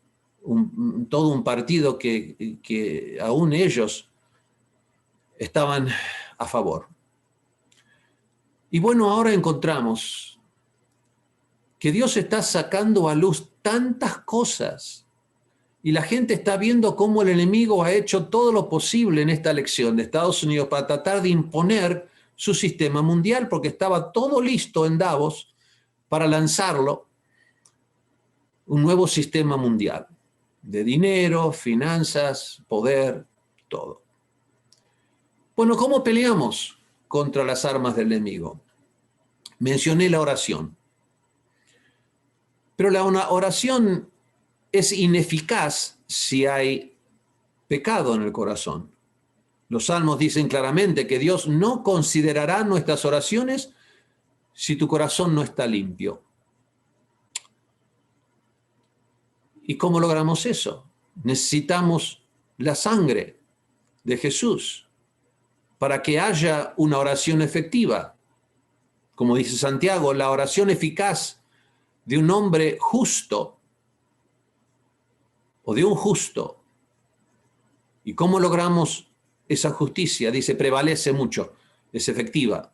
todo un partido que aún ellos estaban a favor. Y bueno, ahora encontramos que Dios está sacando a luz tantas cosas y la gente está viendo cómo el enemigo ha hecho todo lo posible en esta elección de Estados Unidos para tratar de imponer su sistema mundial, porque estaba todo listo en Davos para lanzarlo, un nuevo sistema mundial de dinero, finanzas, poder, todo. Bueno, ¿cómo peleamos contra las armas del enemigo? Mencioné la oración. Pero la oración es ineficaz si hay pecado en el corazón. Los salmos dicen claramente que Dios no considerará nuestras oraciones si tu corazón no está limpio. ¿Y cómo logramos eso? Necesitamos la sangre de Jesús para que haya una oración efectiva. Como dice Santiago, la oración eficaz de un hombre justo o de un justo. ¿Y cómo logramos esa justicia? Dice, prevalece mucho, es efectiva.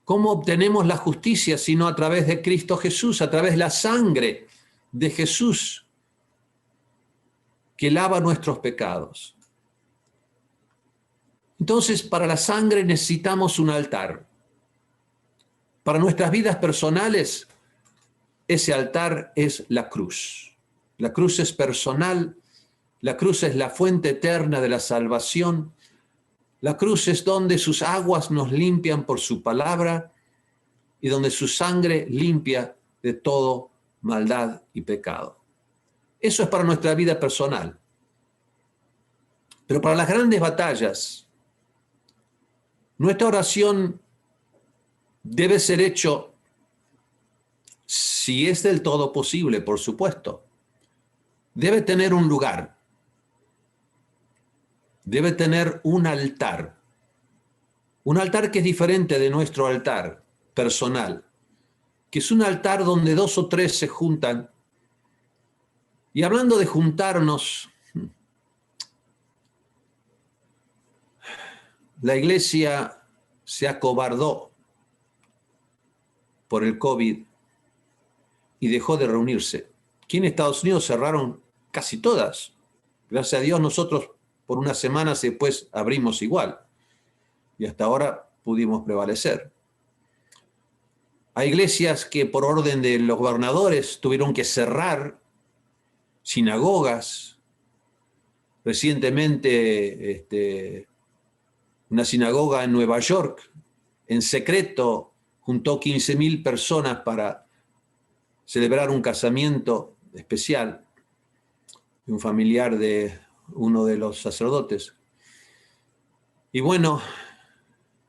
¿Cómo obtenemos la justicia sino a través de Cristo Jesús, a través de la sangre de Jesús que lava nuestros pecados? Entonces, para la sangre necesitamos un altar. Para nuestras vidas personales, ese altar es la cruz. La cruz es personal, la cruz es la fuente eterna de la salvación, la cruz es donde sus aguas nos limpian por su palabra y donde su sangre limpia de todo maldad y pecado. Eso es para nuestra vida personal. Pero para las grandes batallas, nuestra oración debe ser hecho, si es del todo posible, por supuesto. Debe tener un lugar. Debe tener un altar. Un altar que es diferente de nuestro altar personal, que es un altar donde 2 o 3 se juntan. Y hablando de juntarnos, la iglesia se acobardó por el COVID y dejó de reunirse. Aquí en Estados Unidos cerraron casi todas. Gracias a Dios nosotros por unas semanas después abrimos igual. Y hasta ahora pudimos prevalecer. Hay iglesias que por orden de los gobernadores tuvieron que cerrar, sinagogas. Recientemente una sinagoga en Nueva York, en secreto, juntó 15.000 personas para celebrar un casamiento especial de un familiar de uno de los sacerdotes. Y bueno,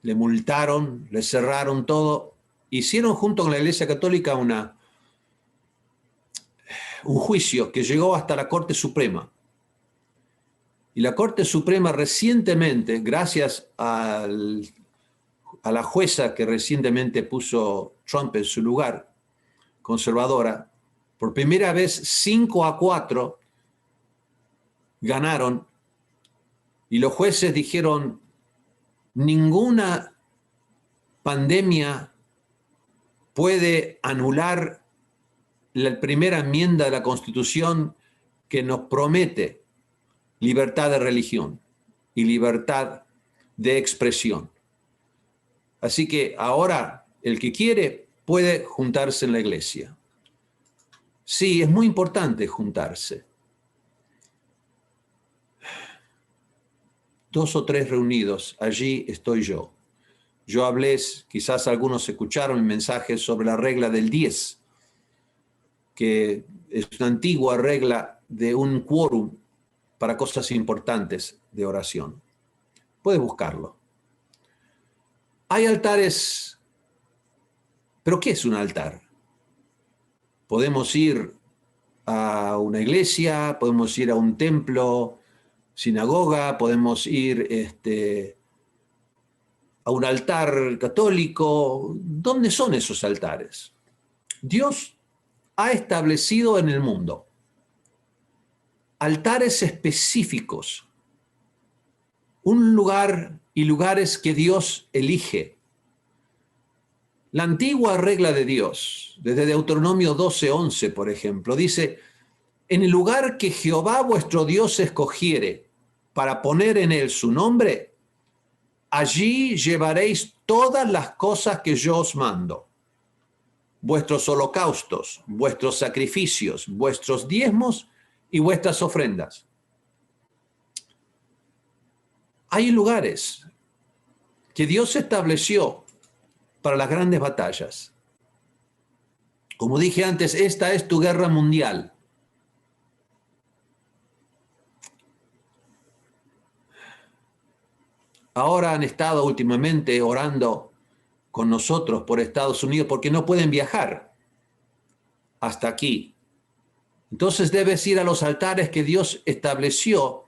le multaron, le cerraron todo, hicieron junto con la Iglesia Católica un juicio que llegó hasta la Corte Suprema. Y la Corte Suprema recientemente, gracias a la jueza que recientemente puso Trump en su lugar, conservadora, por primera vez 5-4 ganaron Y los jueces dijeron, ninguna pandemia puede anular la primera enmienda de la Constitución que nos promete libertad de religión y libertad de expresión. Así que ahora el que quiere puede juntarse en la iglesia. Sí, es muy importante juntarse. 2 o 3 reunidos, allí estoy yo. Yo hablé, quizás algunos escucharon mi mensaje sobre la regla del 10, que es una antigua regla de un quórum para cosas importantes de oración. Puedes buscarlo. Hay altares, pero ¿qué es un altar? Podemos ir a una iglesia, podemos ir a un templo, sinagoga, podemos ir a un altar católico. ¿Dónde son esos altares? Dios ha establecido en el mundo altares específicos, un lugar y lugares que Dios elige. La antigua regla de Dios, desde Deuteronomio 12:11, por ejemplo, dice, en el lugar que Jehová vuestro Dios escogiere para poner en él su nombre, allí llevaréis todas las cosas que yo os mando, vuestros holocaustos, vuestros sacrificios, vuestros diezmos y vuestras ofrendas. Hay lugares que Dios estableció para las grandes batallas. Como dije antes, esta es tu guerra mundial. Ahora han estado últimamente orando con nosotros por Estados Unidos porque no pueden viajar hasta aquí. Entonces debes ir a los altares que Dios estableció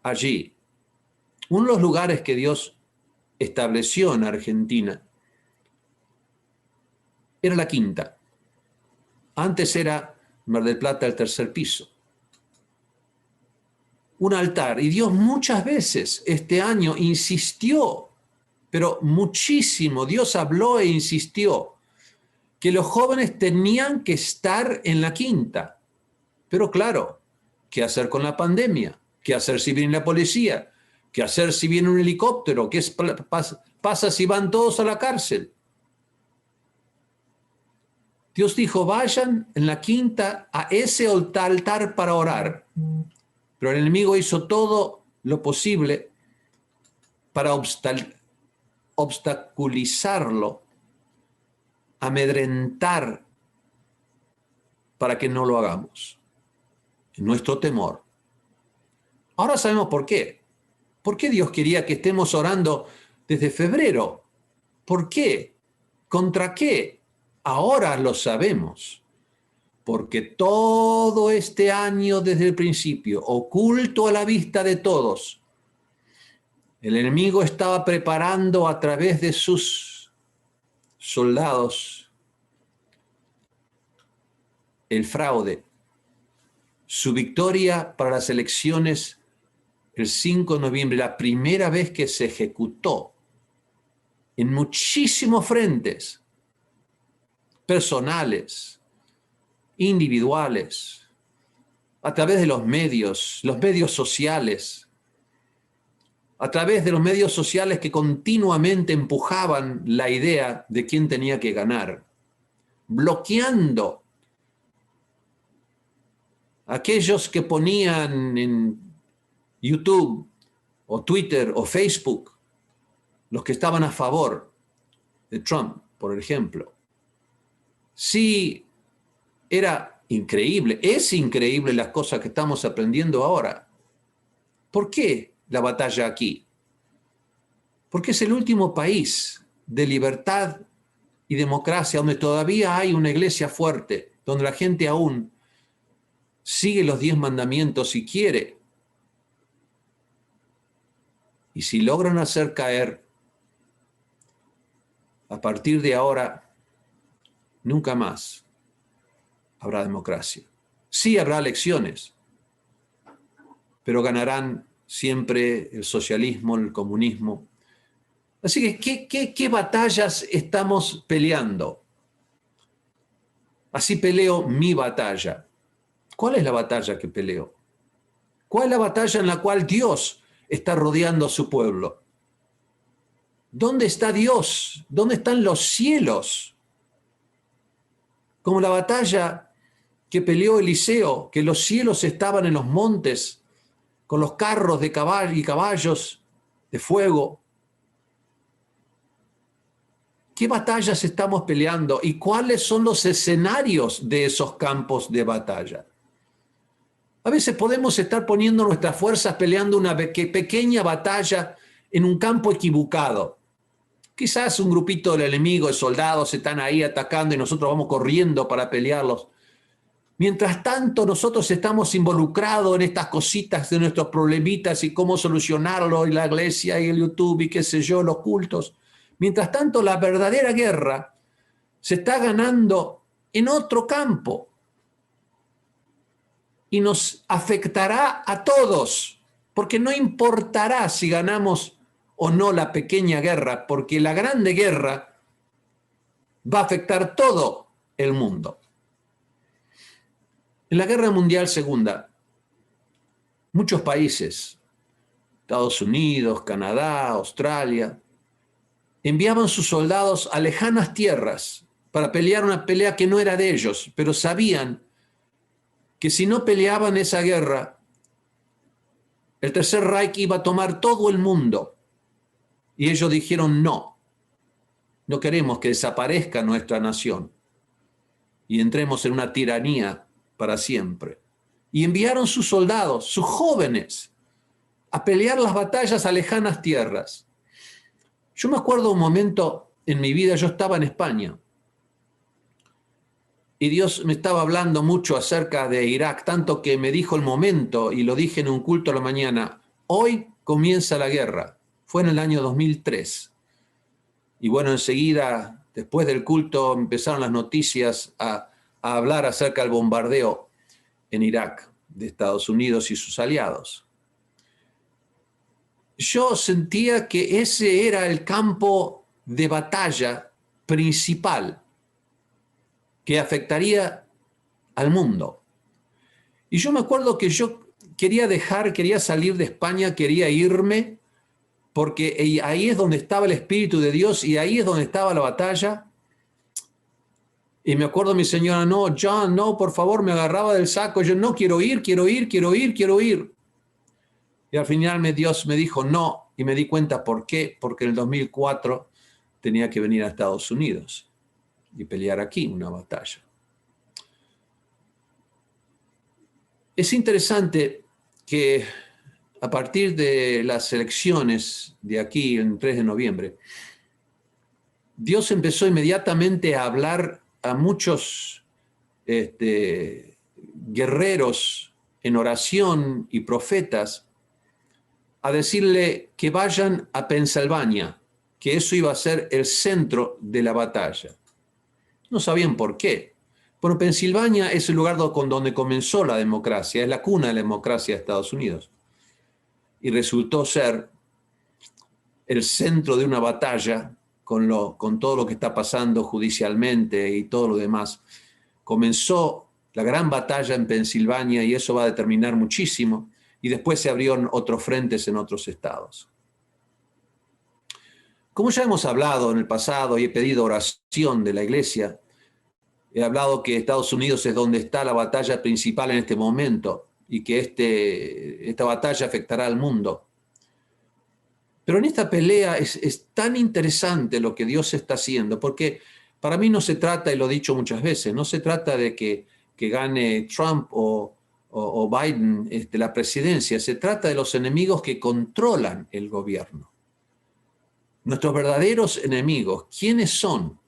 allí. Uno de los lugares que Dios estableció en Argentina era la Quinta. Antes era Mar del Plata, el tercer piso. Un altar. Y Dios muchas veces este año insistió, pero muchísimo, Dios habló e insistió que los jóvenes tenían que estar en la Quinta. Pero claro, ¿qué hacer con la pandemia? ¿Qué hacer si viene la policía? ¿Qué hacer si viene un helicóptero? ¿Qué pasa si van todos a la cárcel? Dios dijo, vayan en la Quinta a ese altar para orar. Pero el enemigo hizo todo lo posible para obstaculizarlo, amedrentar para que no lo hagamos. Nuestro temor. Ahora sabemos por qué. ¿Por qué Dios quería que estemos orando desde febrero? ¿Por qué? ¿Contra qué? Ahora lo sabemos. Porque todo este año desde el principio, oculto a la vista de todos, el enemigo estaba preparando a través de sus soldados el fraude, su victoria para las elecciones el 5 de noviembre, la primera vez que se ejecutó en muchísimos frentes, personales, individuales, a través de los medios sociales, a través de los medios sociales que continuamente empujaban la idea de quién tenía que ganar, bloqueando a aquellos que ponían en YouTube o Twitter o Facebook, los que estaban a favor de Trump, por ejemplo. Sí, era increíble, es increíble las cosas que estamos aprendiendo ahora. ¿Por qué la batalla aquí? Porque es el último país de libertad y democracia donde todavía hay una iglesia fuerte, donde la gente aún sigue los 10 mandamientos si quiere. Y si logran hacer caer, a partir de ahora, nunca más habrá democracia. Sí habrá elecciones, pero ganarán siempre el socialismo, el comunismo. Así que, ¿qué batallas estamos peleando? Así peleo mi batalla. ¿Cuál es la batalla que peleo? ¿Cuál es la batalla en la cual Dios está rodeando a su pueblo? ¿Dónde está Dios? ¿Dónde están los cielos? Como la batalla que peleó Eliseo, que los cielos estaban en los montes, con los carros de caballos de fuego. ¿Qué batallas estamos peleando y cuáles son los escenarios de esos campos de batalla? A veces podemos estar poniendo nuestras fuerzas peleando una pequeña batalla en un campo equivocado. Quizás un grupito del enemigo de soldados están ahí atacando y nosotros vamos corriendo para pelearlos. Mientras tanto, nosotros estamos involucrados en estas cositas de nuestros problemitas y cómo solucionarlo, y la iglesia y el YouTube y qué sé yo, los cultos. Mientras tanto, la verdadera guerra se está ganando en otro campo y nos afectará a todos, porque no importará si ganamos o no la pequeña guerra, porque la grande guerra va a afectar todo el mundo. En la Guerra Mundial Segunda, muchos países, Estados Unidos, Canadá, Australia, enviaban sus soldados a lejanas tierras para pelear una pelea que no era de ellos, pero sabían que si no peleaban esa guerra, el Tercer Reich iba a tomar todo el mundo. Y ellos dijeron, no queremos que desaparezca nuestra nación y entremos en una tiranía para siempre. Y enviaron sus soldados, sus jóvenes, a pelear las batallas a lejanas tierras. Yo me acuerdo un momento en mi vida, yo estaba en España, y Dios me estaba hablando mucho acerca de Irak, tanto que me dijo el momento, y lo dije en un culto a la mañana, hoy comienza la guerra. Fue en el año 2003. Y bueno, enseguida, después del culto, empezaron las noticias a hablar acerca del bombardeo en Irak de Estados Unidos y sus aliados. Yo sentía que ese era el campo de batalla principal que afectaría al mundo. Y yo me acuerdo que yo quería salir de España, quería irme, porque ahí es donde estaba el Espíritu de Dios y ahí es donde estaba la batalla. Y me acuerdo mi señora, no, John, no, por favor, me agarraba del saco, yo no quiero ir. Y al final Dios me dijo no, y me di cuenta por qué, porque en el 2004 tenía que venir a Estados Unidos y pelear aquí una batalla. Es interesante que a partir de las elecciones de aquí, el 3 de noviembre, Dios empezó inmediatamente a hablar a muchos guerreros en oración y profetas, a decirle que vayan a Pensilvania, que eso iba a ser el centro de la batalla. No sabían por qué. Bueno, Pensilvania es el lugar donde comenzó la democracia, es la cuna de la democracia de Estados Unidos. Y resultó ser el centro de una batalla con todo lo que está pasando judicialmente y todo lo demás. Comenzó la gran batalla en Pensilvania y eso va a determinar muchísimo. Y después se abrieron otros frentes en otros estados. Como ya hemos hablado en el pasado y he pedido oración de la iglesia, he hablado que Estados Unidos es donde está la batalla principal en este momento y que esta batalla afectará al mundo. Pero en esta pelea es tan interesante lo que Dios está haciendo, porque para mí no se trata, y lo he dicho muchas veces, no se trata de que gane Trump o Biden la presidencia, se trata de los enemigos que controlan el gobierno. Nuestros verdaderos enemigos, ¿quiénes son?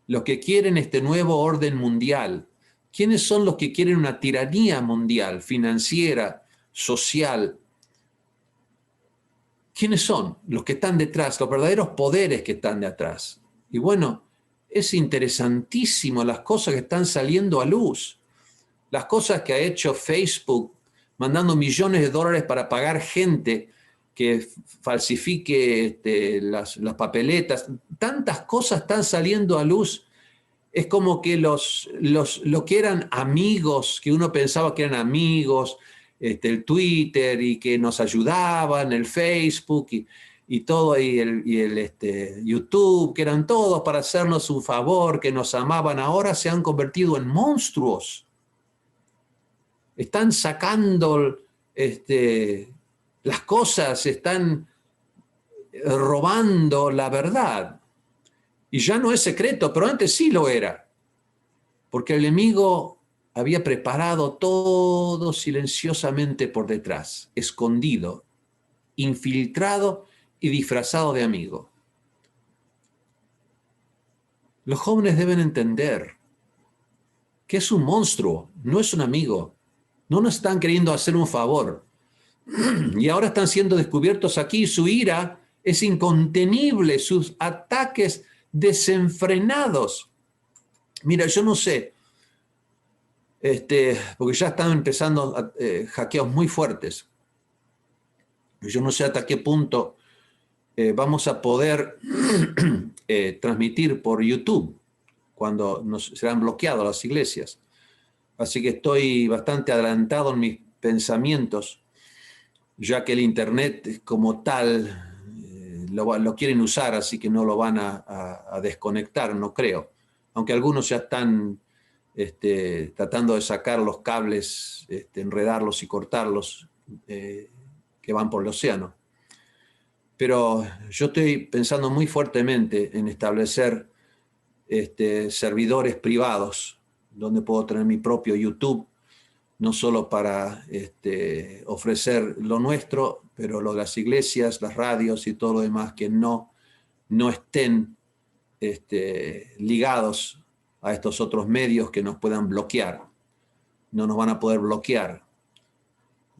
Los que quieren este nuevo orden mundial. ¿Quiénes son los que quieren una tiranía mundial, financiera, social? ¿Quiénes son los que están detrás, los verdaderos poderes que están detrás? Y bueno, es interesantísimo las cosas que están saliendo a luz. Las cosas que ha hecho Facebook mandando millones de dólares para pagar gente que falsifique las papeletas. Tantas cosas están saliendo a luz. Es como que lo que eran amigos, que uno pensaba que eran amigos, el Twitter y que nos ayudaban, el Facebook y todo, y el YouTube, que eran todos para hacernos un favor, que nos amaban, ahora se han convertido en monstruos. Están sacando las cosas, están robando la verdad. Y ya no es secreto, pero antes sí lo era. Porque el enemigo había preparado todo silenciosamente por detrás, escondido, infiltrado y disfrazado de amigo. Los jóvenes deben entender que es un monstruo, no es un amigo. No nos están queriendo hacer un favor. Y ahora están siendo descubiertos aquí. Su ira es incontenible, sus ataques desenfrenados. Mira, yo no sé, porque ya están empezando hackeos muy fuertes. Yo no sé hasta qué punto vamos a poder transmitir por YouTube cuando serán bloqueadas las iglesias. Así que estoy bastante adelantado en mis pensamientos, ya que el Internet como tal lo quieren usar, así que no lo van a desconectar, no creo. Aunque algunos ya están tratando de sacar los cables, enredarlos y cortarlos que van por el océano. Pero yo estoy pensando muy fuertemente en establecer servidores privados donde puedo tener mi propio YouTube, no solo para ofrecer lo nuestro, pero lo de las iglesias, las radios y todo lo demás que no estén ligados a estos otros medios que nos puedan bloquear. No nos van a poder bloquear.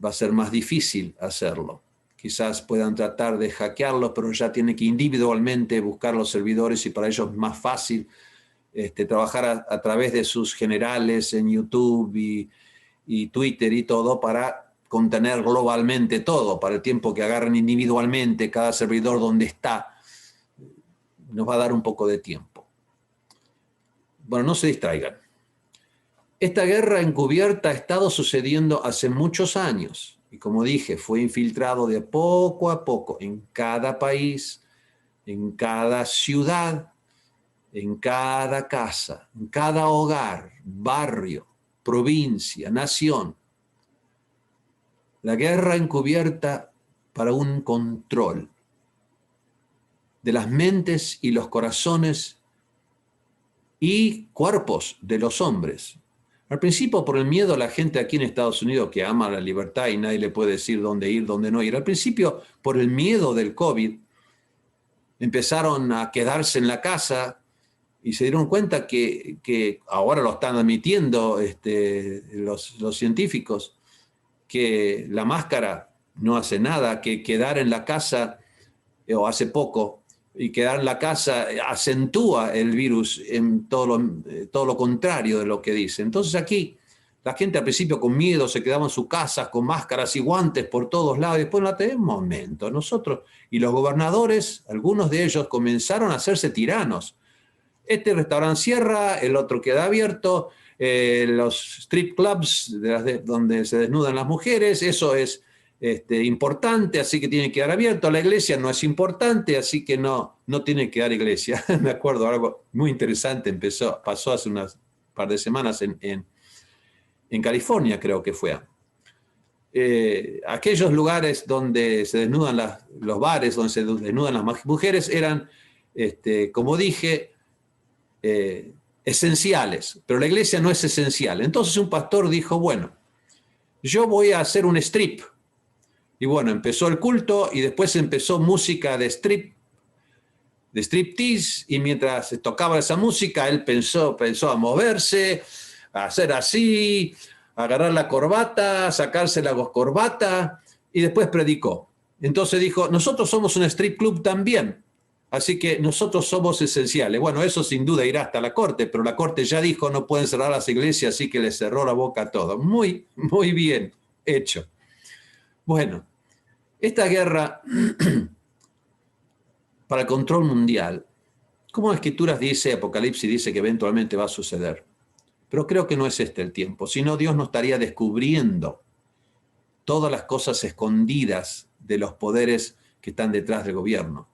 Va a ser más difícil hacerlo. Quizás puedan tratar de hackearlo, pero ya tienen que individualmente buscar los servidores y para ellos es más fácil trabajar a través de sus generales en YouTube y Twitter y todo para contener globalmente todo, para el tiempo que agarren individualmente cada servidor donde está. Nos va a dar un poco de tiempo. Bueno, no se distraigan. Esta guerra encubierta ha estado sucediendo hace muchos años y como dije, fue infiltrado de poco a poco en cada país, en cada ciudad, en cada casa, en cada hogar, barrio, provincia, nación. La guerra encubierta para un control de las mentes y los corazones y cuerpos de los hombres. Al principio, por el miedo a la gente aquí en Estados Unidos que ama la libertad y nadie le puede decir dónde ir, dónde no ir. Al principio, por el miedo del COVID, empezaron a quedarse en la casa y se dieron cuenta que ahora lo están admitiendo los científicos, que la máscara no hace nada, que quedar en la casa, o hace poco, y quedar en la casa acentúa el virus en todo lo contrario de lo que dice. Entonces aquí la gente al principio con miedo se quedaba en sus casas con máscaras y guantes por todos lados. Después un momento, nosotros y los gobernadores, algunos de ellos comenzaron a hacerse tiranos. Este restaurante cierra, el otro queda abierto, los strip clubs donde se desnudan las mujeres, eso es importante, así que tiene que quedar abierto. La iglesia no es importante, así que no tiene que dar iglesia. Me acuerdo algo muy interesante, pasó hace unas par de semanas en California, creo que fue. Aquellos lugares donde se desnudan los bares, donde se desnudan las mujeres, eran, como dije, esenciales, pero la iglesia no es esencial. Entonces un pastor dijo, bueno, yo voy a hacer un strip. Y bueno, empezó el culto y después empezó música de striptease, y mientras tocaba esa música, él pensó a moverse, a hacer así, a agarrar la corbata, a sacarse la corbata, y después predicó. Entonces dijo, nosotros somos un strip club también, así que nosotros somos esenciales. Bueno, eso sin duda irá hasta la corte, pero la corte ya dijo, no pueden cerrar las iglesias, así que le cerró la boca a todo. Muy, muy bien. Hecho. Bueno, esta guerra para el control mundial, como las Escrituras dice, Apocalipsis dice que eventualmente va a suceder. Pero creo que no es este el tiempo, sino Dios nos estaría descubriendo todas las cosas escondidas de los poderes que están detrás del gobierno.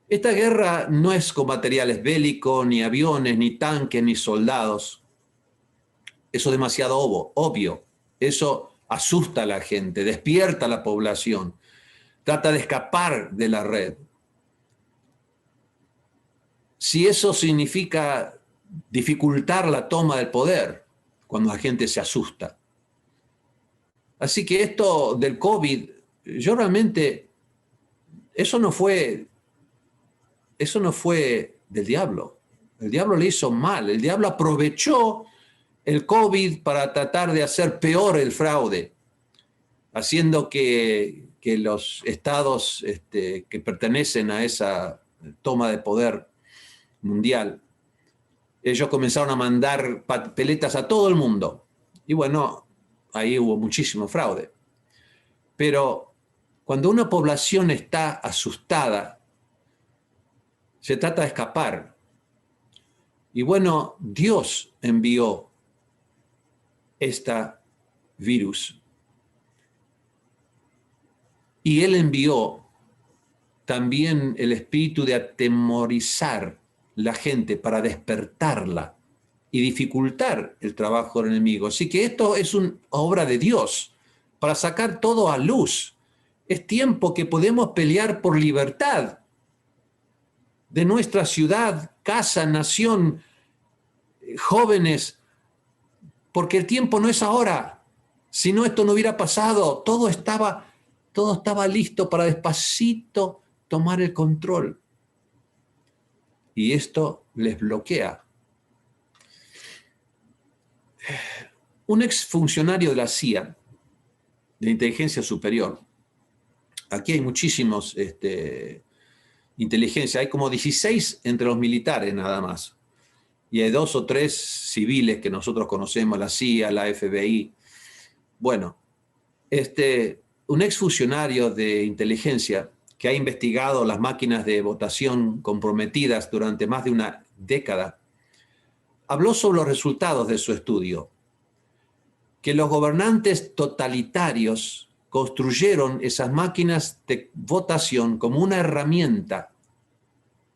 Esta guerra no es con materiales bélicos, ni aviones, ni tanques, ni soldados. Eso es demasiado obvio. Eso asusta a la gente, despierta a la población, trata de escapar de la red. Si eso significa dificultar la toma del poder, cuando la gente se asusta. Así que esto del COVID, yo realmente, eso no fue del diablo. El diablo le hizo mal. El diablo aprovechó el COVID para tratar de hacer peor el fraude, haciendo que los estados que pertenecen a esa toma de poder mundial, ellos comenzaron a mandar papeletas a todo el mundo. Y bueno, ahí hubo muchísimo fraude. Pero cuando una población está asustada, se trata de escapar. Y bueno, Dios envió esta virus. Y Él envió también el espíritu de atemorizar la gente para despertarla y dificultar el trabajo del enemigo. Así que esto es una obra de Dios para sacar todo a luz. Es tiempo que podemos pelear por libertad de nuestra ciudad, casa, nación, jóvenes, porque el tiempo no es ahora. Si no, esto no hubiera pasado. Todo estaba listo para despacito tomar el control. Y esto les bloquea. Un exfuncionario de la CIA, de inteligencia superior, aquí hay muchísimos inteligencia, hay como 16 entre los militares nada más. Y hay 2 o 3 civiles que nosotros conocemos, la CIA, la FBI. Bueno, un exfuncionario de inteligencia que ha investigado las máquinas de votación comprometidas durante más de una década, habló sobre los resultados de su estudio, que los gobernantes totalitarios construyeron esas máquinas de votación como una herramienta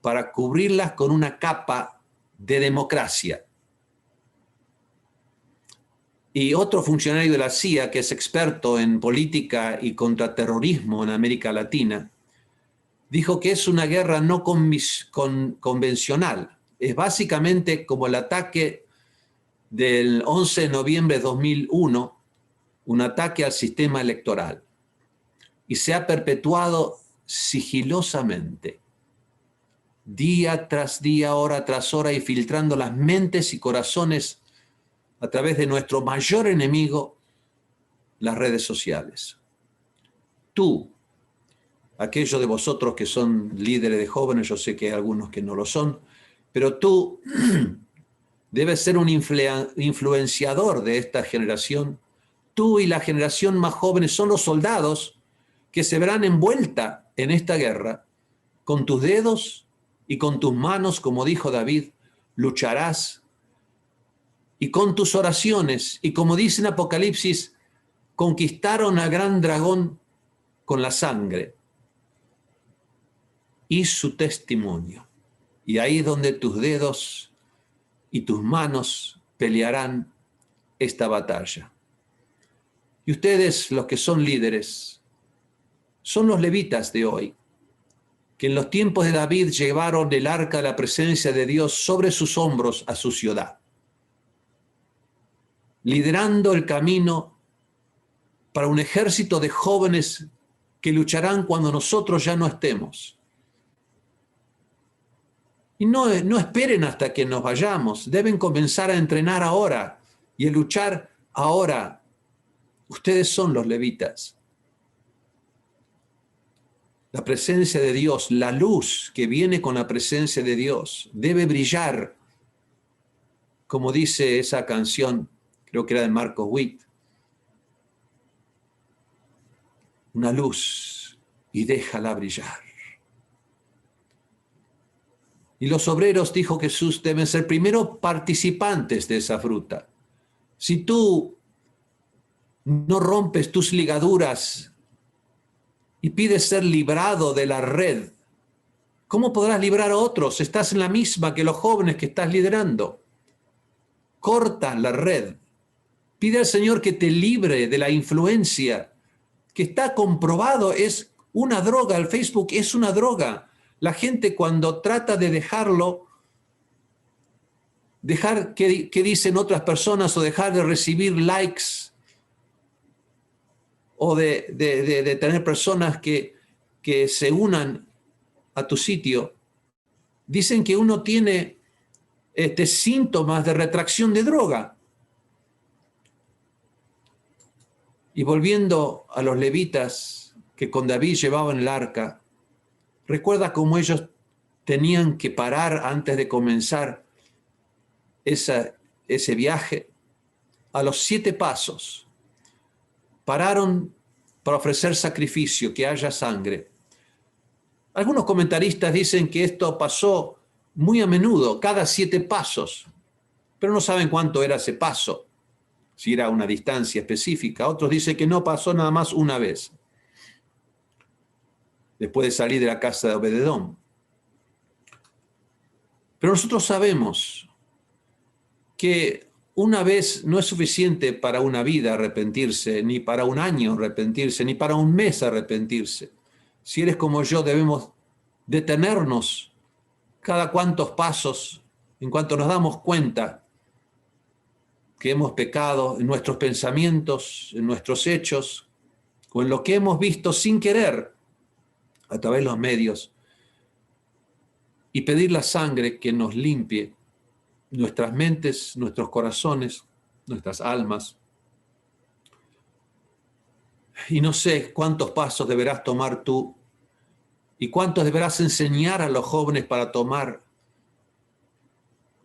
para cubrirlas con una capa de democracia. Y otro funcionario de la CIA, que es experto en política y contraterrorismo en América Latina, dijo que es una guerra no convencional. Es básicamente como el ataque del 11 de noviembre de 2001, un ataque al sistema electoral. Y se ha perpetuado sigilosamente, día tras día, hora tras hora, y filtrando las mentes y corazones a través de nuestro mayor enemigo, las redes sociales. Tú, aquellos de vosotros que son líderes de jóvenes, yo sé que hay algunos que no lo son, pero tú debes ser un influenciador de esta generación. Tú y la generación más joven son los soldados que se verán envuelta en esta guerra. Con tus dedos y con tus manos, como dijo David, lucharás. Y con tus oraciones, y como dice en Apocalipsis, conquistaron al gran dragón con la sangre y su testimonio. Y ahí es donde tus dedos y tus manos pelearán esta batalla. Y ustedes, los que son líderes, son los levitas de hoy, que en los tiempos de David llevaron el arca de la presencia de Dios sobre sus hombros a su ciudad, liderando el camino para un ejército de jóvenes que lucharán cuando nosotros ya no estemos. Y no esperen hasta que nos vayamos, deben comenzar a entrenar ahora y a luchar ahora. Ustedes son los levitas. La presencia de Dios, la luz que viene con la presencia de Dios, debe brillar, como dice esa canción, creo que era de Marcos Witt. una luz y déjala brillar. Y los obreros, dijo Jesús, deben ser primero participantes de esa fruta. Si tú no rompes tus ligaduras y pides ser librado de la red, ¿cómo podrás librar a otros? Estás en la misma que los jóvenes que estás liderando. Corta la red. Pide al Señor que te libre de la influencia, que está comprobado, es una droga. El Facebook es una droga. La gente cuando trata de dejarlo, dejar que dicen otras personas o dejar de recibir likes o de tener personas que se unan a tu sitio, dicen que uno tiene síntomas de retracción de droga. Y volviendo a los levitas que con David llevaban el arca, recuerda cómo ellos tenían que parar antes de comenzar ese viaje. A los 7 pasos, pararon para ofrecer sacrificio, que haya sangre. Algunos comentaristas dicen que esto pasó muy a menudo, cada 7 pasos, pero no saben cuánto era ese paso, si era una distancia específica. Otros dicen que no, pasó nada más una vez, después de salir de la casa de Obededón. Pero nosotros sabemos que una vez no es suficiente para una vida arrepentirse, ni para un año arrepentirse, ni para un mes arrepentirse. Si eres como yo, debemos detenernos cada cuantos pasos en cuanto nos damos cuenta que hemos pecado en nuestros pensamientos, en nuestros hechos, o en lo que hemos visto sin querer a través de los medios, y pedir la sangre que nos limpie nuestras mentes, nuestros corazones, nuestras almas. Y no sé cuántos pasos deberás tomar tú y cuántos deberás enseñar a los jóvenes para tomar,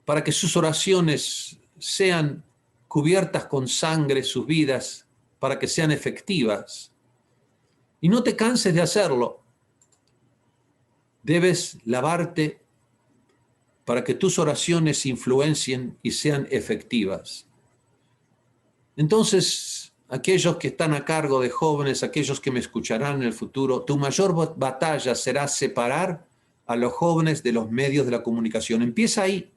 para que sus oraciones sean cubiertas con sangre, sus vidas, para que sean efectivas. Y no te canses de hacerlo. Debes lavarte para que tus oraciones influencien y sean efectivas. Entonces, aquellos que están a cargo de jóvenes, aquellos que me escucharán en el futuro, tu mayor batalla será separar a los jóvenes de los medios de la comunicación. Empieza ahí.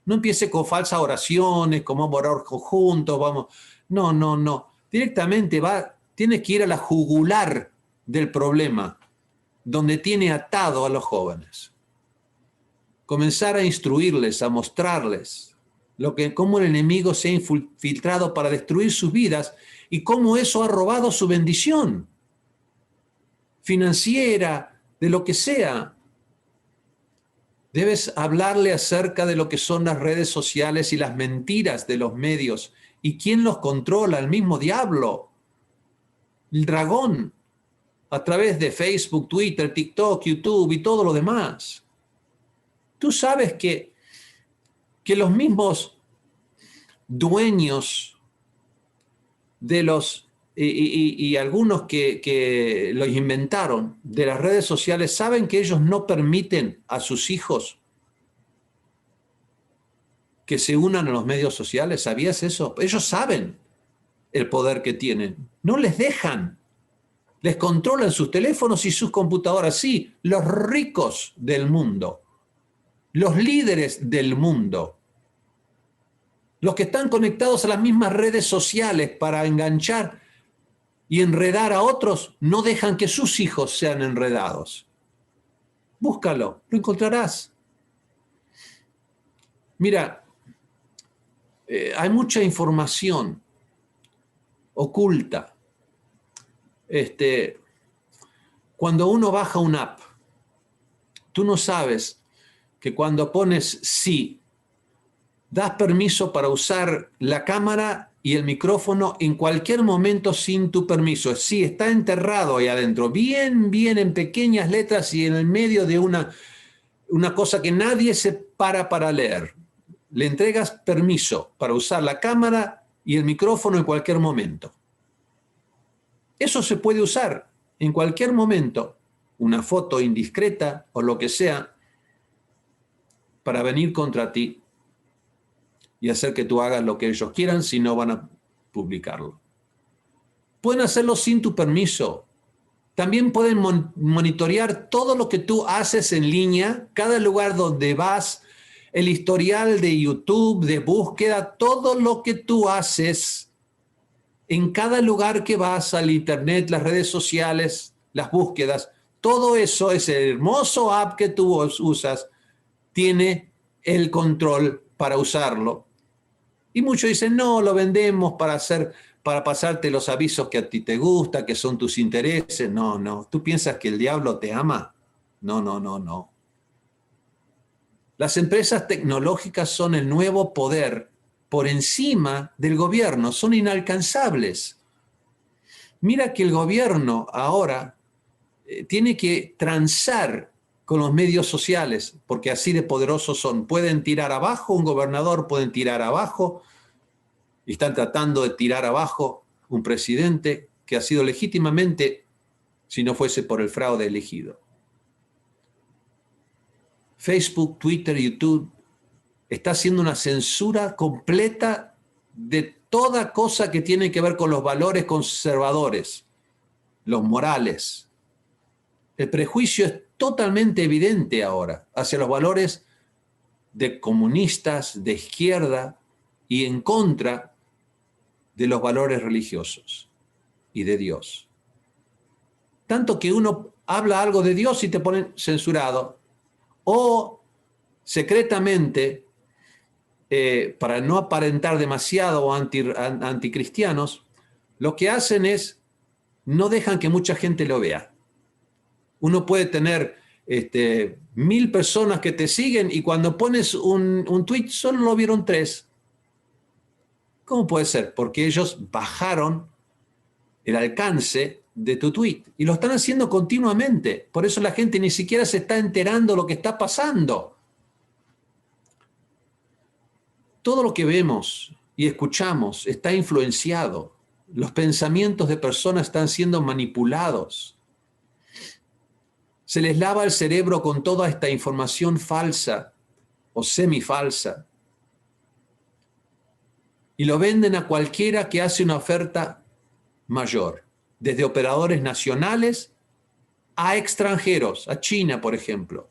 No empiece con falsas oraciones, como vamos a orar juntos, vamos. No. Directamente tiene que ir a la jugular del problema, donde tiene atado a los jóvenes. Comenzar a instruirles, a mostrarles cómo el enemigo se ha infiltrado para destruir sus vidas y cómo eso ha robado su bendición financiera, de lo que sea. Debes hablarle acerca de lo que son las redes sociales y las mentiras de los medios y quién los controla, el mismo diablo, el dragón, a través de Facebook, Twitter, TikTok, YouTube y todo lo demás. Tú sabes que los mismos dueños de los, y algunos que los inventaron de las redes sociales, saben que ellos no permiten a sus hijos que se unan a los medios sociales. ¿Sabías eso? Ellos saben el poder que tienen. No les dejan. Les controlan sus teléfonos y sus computadoras. Sí, los ricos del mundo. Los líderes del mundo, los que están conectados a las mismas redes sociales para enganchar y enredar a otros, no dejan que sus hijos sean enredados. Búscalo, lo encontrarás. Mira, hay mucha información oculta. Cuando uno baja una app, tú no sabes que cuando pones sí, das permiso para usar la cámara y el micrófono en cualquier momento sin tu permiso. Sí, está enterrado ahí adentro, bien en pequeñas letras y en el medio de una cosa que nadie se para leer. Le entregas permiso para usar la cámara y el micrófono en cualquier momento. Eso se puede usar en cualquier momento una foto indiscreta o lo que sea para venir contra ti y hacer que tú hagas lo que ellos quieran si no van a publicarlo. Pueden hacerlo sin tu permiso. También pueden monitorear todo lo que tú haces en línea, cada lugar donde vas, el historial de YouTube, de búsqueda, todo lo que tú haces en cada lugar que vas al internet, las redes sociales, las búsquedas, todo eso, ese hermoso app que tú usas, tiene el control para usarlo. Y muchos dicen, no, lo vendemos para pasarte los avisos que a ti te gusta, que son tus intereses. No, no. ¿Tú piensas que el diablo te ama? No, no, no, no. Las empresas tecnológicas son el nuevo poder por encima del gobierno, son inalcanzables. Mira que el gobierno ahora tiene que transar con los medios sociales, porque así de poderosos son. Pueden tirar abajo un gobernador, pueden tirar abajo, y están tratando de tirar abajo un presidente que ha sido legítimamente, si no fuese por el fraude, elegido. Facebook, Twitter, YouTube está haciendo una censura completa de toda cosa que tiene que ver con los valores conservadores, los morales. El prejuicio es totalmente evidente ahora hacia los valores de comunistas, de izquierda y en contra de los valores religiosos y de Dios. Tanto que uno habla algo de Dios y te ponen censurado, o secretamente, para no aparentar demasiado anticristianos, lo que hacen es no dejan que mucha gente lo vea. Uno puede tener 1000 personas que te siguen y cuando pones un tweet solo lo vieron 3. ¿Cómo puede ser? Porque ellos bajaron el alcance de tu tweet y lo están haciendo continuamente. Por eso la gente ni siquiera se está enterando de lo que está pasando. Todo lo que vemos y escuchamos está influenciado. Los pensamientos de personas están siendo manipulados. Se les lava el cerebro con toda esta información falsa o semifalsa. Y lo venden a cualquiera que hace una oferta mayor, desde operadores nacionales a extranjeros, a China, por ejemplo.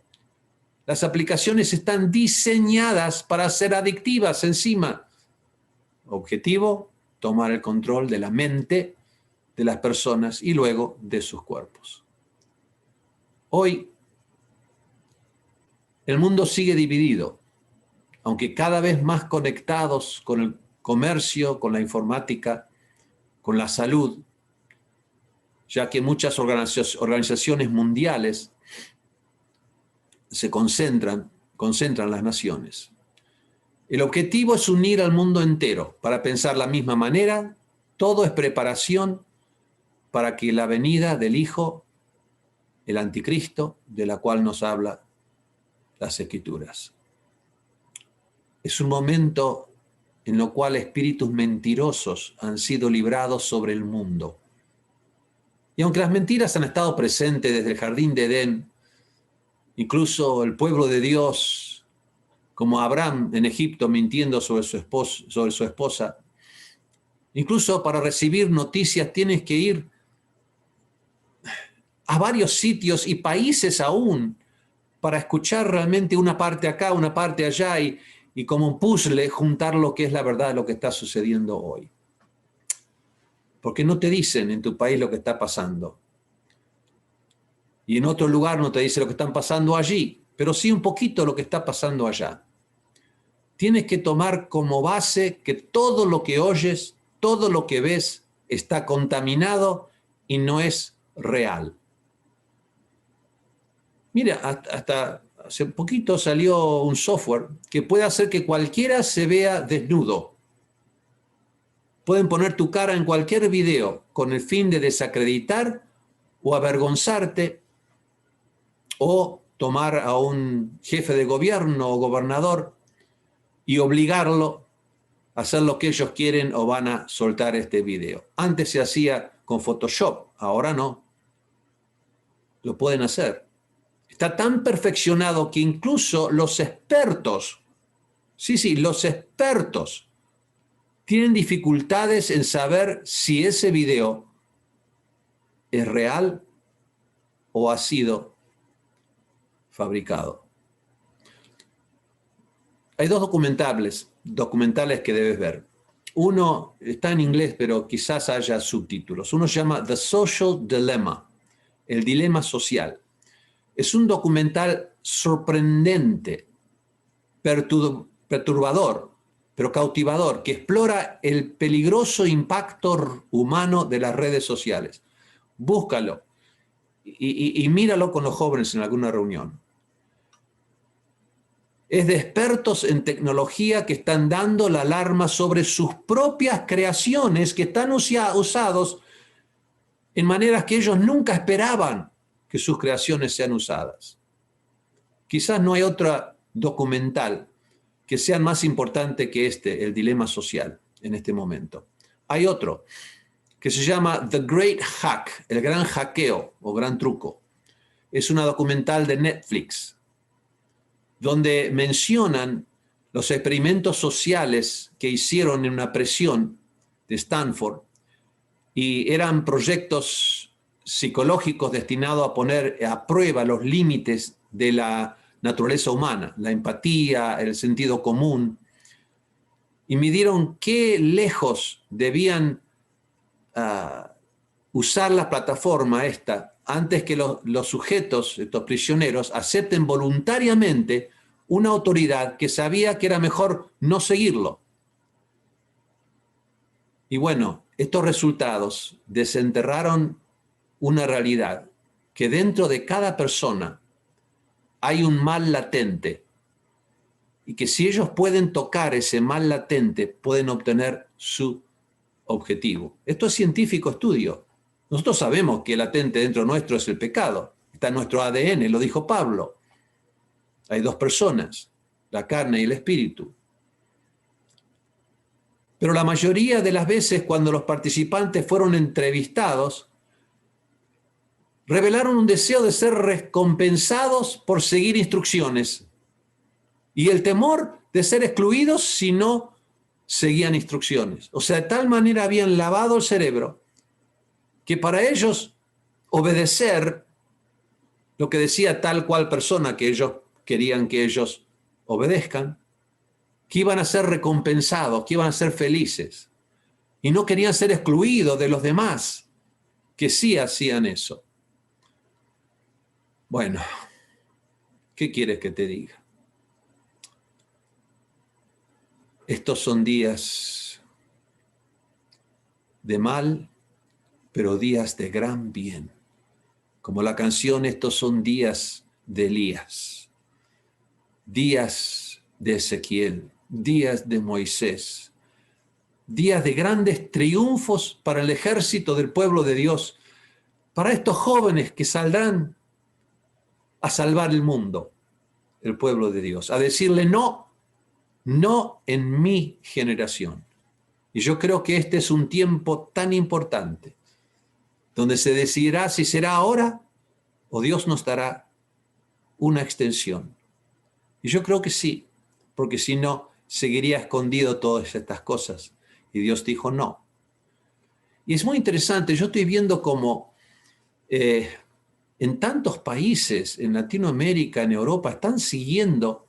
Las aplicaciones están diseñadas para ser adictivas encima. Objetivo, tomar el control de la mente de las personas y luego de sus cuerpos. Hoy, el mundo sigue dividido, aunque cada vez más conectados con el comercio, con la informática, con la salud, ya que muchas organizaciones mundiales se concentran las naciones. El objetivo es unir al mundo entero para pensar la misma manera. Todo es preparación para que la venida del Hijo, el Anticristo, de la cual nos habla las Escrituras. Es un momento en lo cual espíritus mentirosos han sido librados sobre el mundo. Y aunque las mentiras han estado presentes desde el jardín de Edén, incluso el pueblo de Dios, como Abraham en Egipto mintiendo sobre su esposa, incluso para recibir noticias tienes que ir a varios sitios y países aún para escuchar realmente una parte acá, una parte allá y como un puzzle juntar lo que es la verdad de lo que está sucediendo hoy. Porque no te dicen en tu país lo que está pasando. Y en otro lugar no te dice lo que está pasando allí, pero sí un poquito lo que está pasando allá. Tienes que tomar como base que todo lo que oyes, todo lo que ves está contaminado y no es real. Mira, hasta hace poquito salió un software que puede hacer que cualquiera se vea desnudo. Pueden poner tu cara en cualquier video con el fin de desacreditar o avergonzarte o tomar a un jefe de gobierno o gobernador y obligarlo a hacer lo que ellos quieren o van a soltar este video. Antes se hacía con Photoshop, ahora no. lo pueden hacer. Está tan perfeccionado que incluso los expertos, sí, los expertos tienen dificultades en saber si ese video es real o ha sido fabricado. Hay dos documentales que debes ver. Uno está en inglés, pero quizás haya subtítulos. Uno se llama The Social Dilemma, el dilema social. Es un documental sorprendente, perturbador, pero cautivador, que explora el peligroso impacto humano de las redes sociales. Búscalo y míralo con los jóvenes en alguna reunión. Es de expertos en tecnología que están dando la alarma sobre sus propias creaciones que están usados en maneras que ellos nunca esperaban que sus creaciones sean usadas. Quizás no hay otro documental que sea más importante que el dilema social en este momento. Hay otro que se llama The Great Hack, el gran hackeo o gran truco. Es una documental de Netflix donde mencionan los experimentos sociales que hicieron en una prisión de Stanford y eran proyectos psicológicos destinados a poner a prueba los límites de la naturaleza humana, la empatía, el sentido común, y midieron qué lejos debían usar la plataforma esta antes que los sujetos, estos prisioneros, acepten voluntariamente una autoridad que sabía que era mejor no seguirlo. Y bueno, estos resultados desenterraron una realidad, que dentro de cada persona hay un mal latente y que si ellos pueden tocar ese mal latente, pueden obtener su objetivo. Esto es científico estudio. Nosotros sabemos que el latente dentro nuestro es el pecado. Está en nuestro ADN, lo dijo Pablo. Hay dos personas, la carne y el espíritu. Pero la mayoría de las veces cuando los participantes fueron entrevistados, revelaron un deseo de ser recompensados por seguir instrucciones y el temor de ser excluidos si no seguían instrucciones. O sea, de tal manera habían lavado el cerebro que para ellos obedecer lo que decía tal cual persona que ellos querían que ellos obedezcan, que iban a ser recompensados, que iban a ser felices. Y no querían ser excluidos de los demás que sí hacían eso. Bueno, ¿qué quieres que te diga? Estos son días de mal, pero días de gran bien. Como la canción, estos son días de Elías, días de Ezequiel, días de Moisés, días de grandes triunfos para el ejército del pueblo de Dios, para estos jóvenes que saldrán a salvar el mundo, el pueblo de Dios, a decirle no, no en mi generación. Y yo creo que este es un tiempo tan importante, donde se decidirá si será ahora o Dios nos dará una extensión. Y yo creo que sí, porque si no, seguiría escondido todas estas cosas. Y Dios dijo no. Y es muy interesante, yo estoy viendo como en tantos países, en Latinoamérica, en Europa, están siguiendo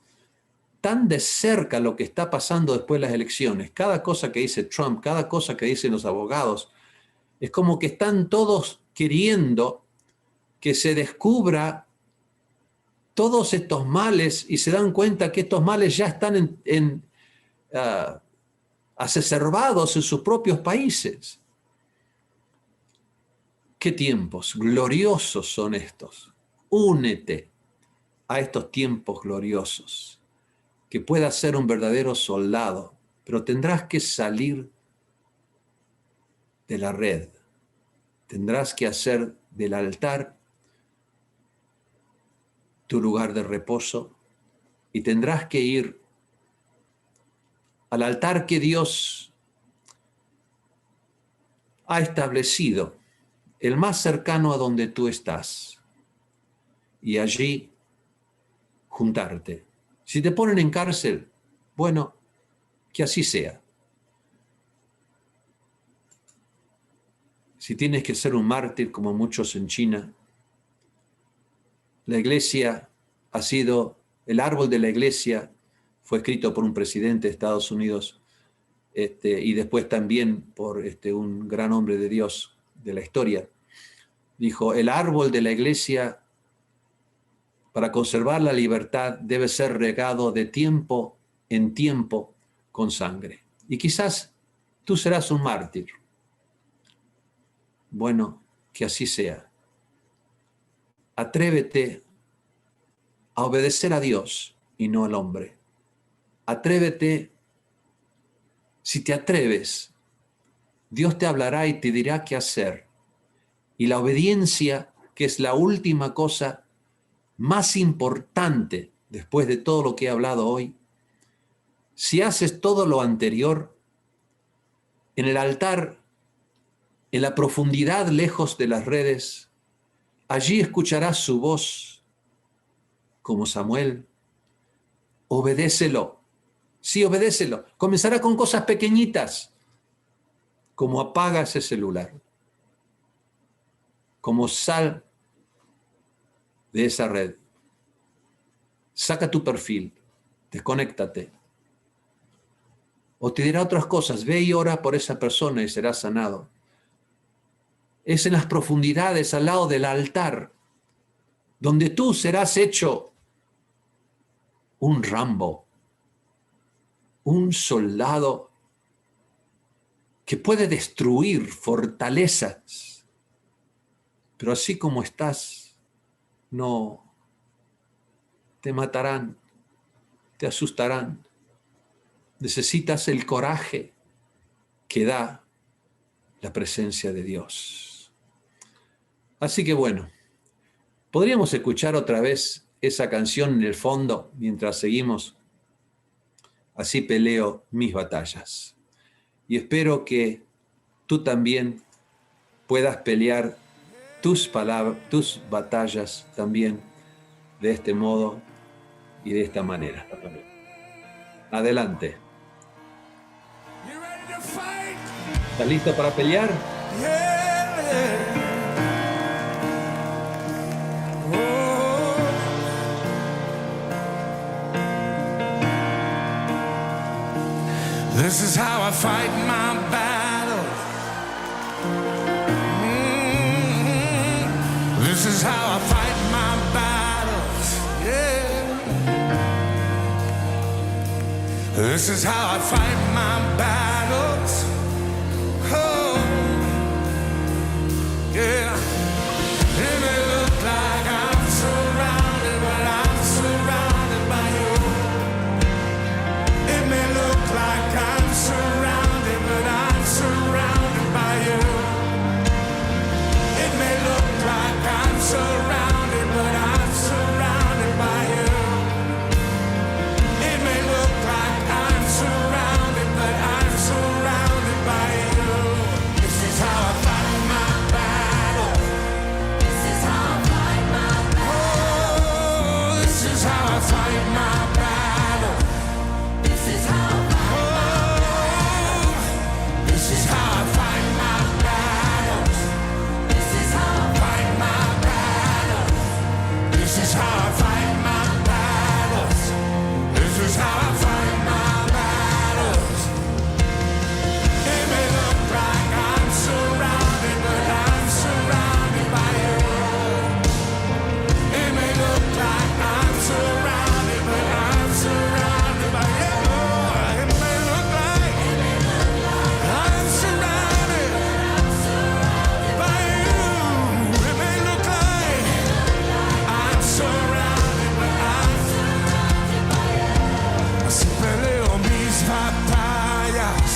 tan de cerca lo que está pasando después de las elecciones. Cada cosa que dice Trump, cada cosa que dicen los abogados, es como que están todos queriendo que se descubra todos estos males y se dan cuenta que estos males ya están exacerbados en sus propios países. ¿Qué tiempos gloriosos son estos? Únete a estos tiempos gloriosos, que puedas ser un verdadero soldado, pero tendrás que salir de la red. Tendrás que hacer del altar tu lugar de reposo y tendrás que ir al altar que Dios ha establecido, el más cercano a donde tú estás. y allí juntarte. Si te ponen en cárcel, bueno, que así sea. Si tienes que ser un mártir como muchos en China, la iglesia ha sido, el árbol de la iglesia fue escrito por un presidente de Estados Unidos y después también por un gran hombre de Dios de la historia. Dijo, el árbol de la iglesia, para conservar la libertad, debe ser regado de tiempo en tiempo con sangre. Y quizás tú serás un mártir. Bueno, que así sea. Atrévete a obedecer a Dios y no al hombre. Atrévete. Si te atreves, Dios te hablará y te dirá qué hacer. Y la obediencia, que es la última cosa más importante después de todo lo que he hablado hoy, si haces todo lo anterior, en el altar, en la profundidad lejos de las redes, allí escucharás su voz como Samuel. Obedécelo. Sí, obedécelo. Comenzará con cosas pequeñitas, como apaga ese celular, como sal de esa red, saca tu perfil, desconéctate. O te dirá otras cosas, ve y ora por esa persona y serás sanado. Es en las profundidades, al lado del altar, donde tú serás hecho un Rambo, un soldado que puede destruir fortalezas, pero así como estás, no te matarán, te asustarán. Necesitas el coraje que da la presencia de Dios. Así que bueno, podríamos escuchar otra vez esa canción en el fondo mientras seguimos. Así peleo mis batallas. Y espero que tú también puedas pelear tus batallas también de este modo y de esta manera. Adelante. You ready to fight? ¿Estás listo para pelear? Yeah. Oh. This is how I fight my battle. This is how I fight my battles. Yeah. This is how I fight my battles. Oh, yeah. It may look like I'm surrounded, but I'm surrounded by you. It may look like I'm surrounded, but I'm surrounded by you. It may look like I'm surrounded, but I'm surrounded by you. It may look like I'm surrounded, but I'm surrounded by you. This is how I fight my battle. This is how I fight my battle. Oh, this is how I fight my battle. This is how I fight my battle. This is how I fight my battles. This is how I fight my battles. This is how I fight my battles. This is how I fight my battles. It may look like I'm surrounded, but I'm surrounded by you. It may look like I'm surrounded, but I'm surrounded by you. It may look like I'm surrounded by you. It may look like I'm surrounded, but I'm surrounded by you. Así peleo mis batallas.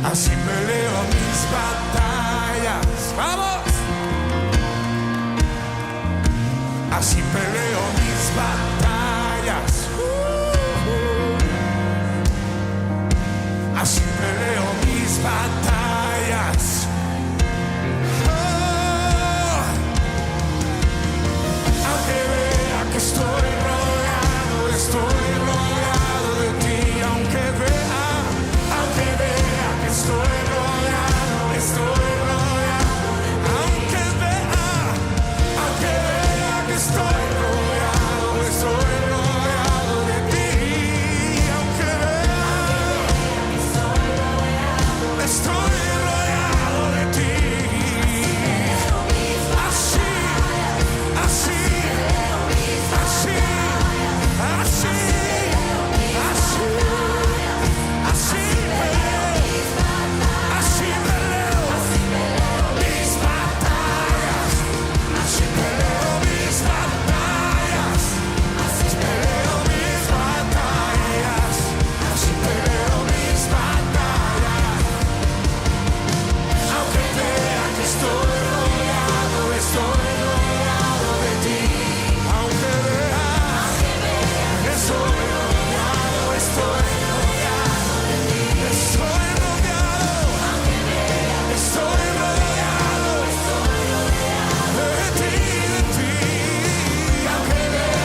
Así peleo mis batallas. ¡Vamos! Así peleo mis batallas. Así peleo mis batallas. Oh, que estoy rodeado de ti, aunque vea que estoy rodeado, aunque vea que estoy rodeado de ti, aunque vea estoy rodeado de ti. Así, así, así, así, así, así peleo mis batallas, así peleo mis batallas, así peleo mis batallas, así peleo mis batallas. Aunque vea que estoy rodeado de ti, aunque vea que estoy rodeado de ti, estoy rodeado de ti, aunque vea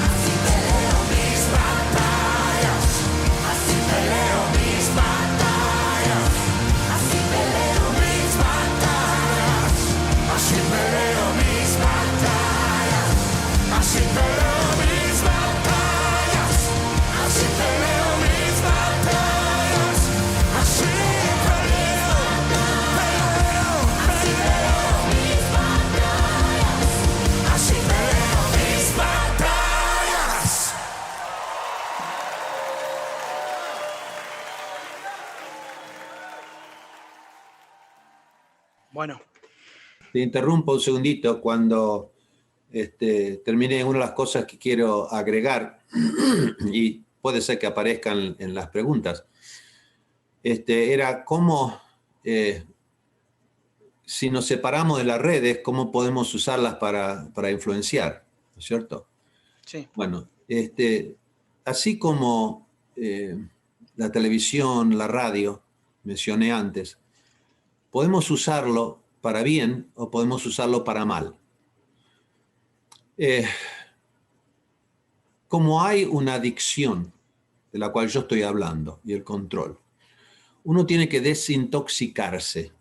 así peleo mis batallas, así peleo mis batallas, así peleo mis batallas, así peleo mis batallas, así peleo mis batallas, así peleo mis batallas, así peleo, así peleo mis batallas. Bueno, Te interrumpo un segundito cuando termine una de las cosas que quiero agregar y puede ser que aparezcan en las preguntas. Era cómo, si nos separamos de las redes, cómo podemos usarlas para influenciar, ¿no es cierto? sí, Bueno, así como la televisión, la radio, mencioné antes, podemos usarlo para bien o podemos usarlo para mal. Como hay una adicción de la cual yo estoy hablando y el control, uno tiene que desintoxicarse.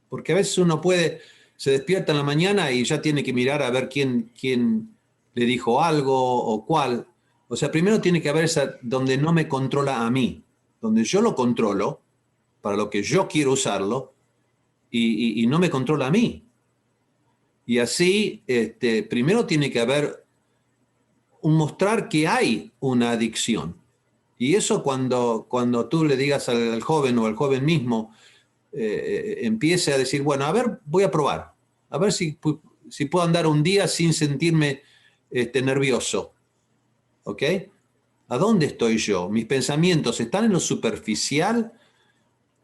Porque a veces uno se despierta en la mañana y ya tiene que mirar a ver quién le dijo algo o cuál. O sea, primero tiene que haber esa donde no me controla a mí, donde yo lo controlo para lo que yo quiero usarlo y no me controla a mí. Y así, primero tiene que haber mostrar que hay una adicción. Y eso cuando tú le digas al joven o al joven mismo, empiece a decir, bueno, a ver, voy a probar, a ver si puedo andar un día sin sentirme nervioso. ¿Ok? ¿A dónde estoy yo? ¿Mis pensamientos están en lo superficial?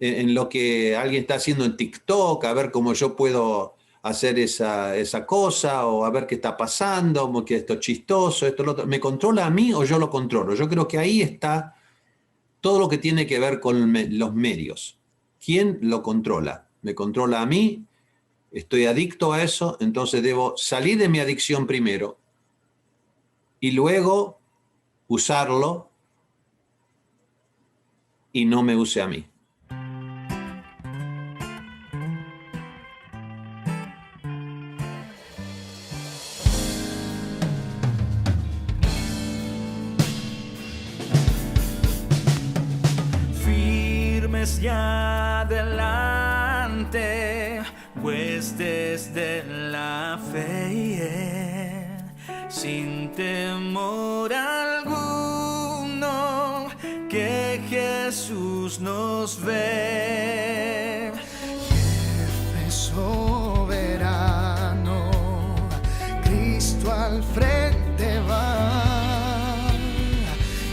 ¿En lo que alguien está haciendo en TikTok? A ver cómo yo puedo hacer esa cosa, o a ver qué está pasando, que esto es chistoso, esto, lo otro. ¿Me controla a mí o yo lo controlo? Yo creo que ahí está todo lo que tiene que ver con los medios. ¿Quién lo controla? ¿Me controla a mí? ¿Estoy adicto a eso? Entonces debo salir de mi adicción primero y luego usarlo y no me use a mí. Firmes ya adelante, huestes de la fe, sin temor alguno, que Jesús nos ve. Jefe soberano, Cristo al frente va,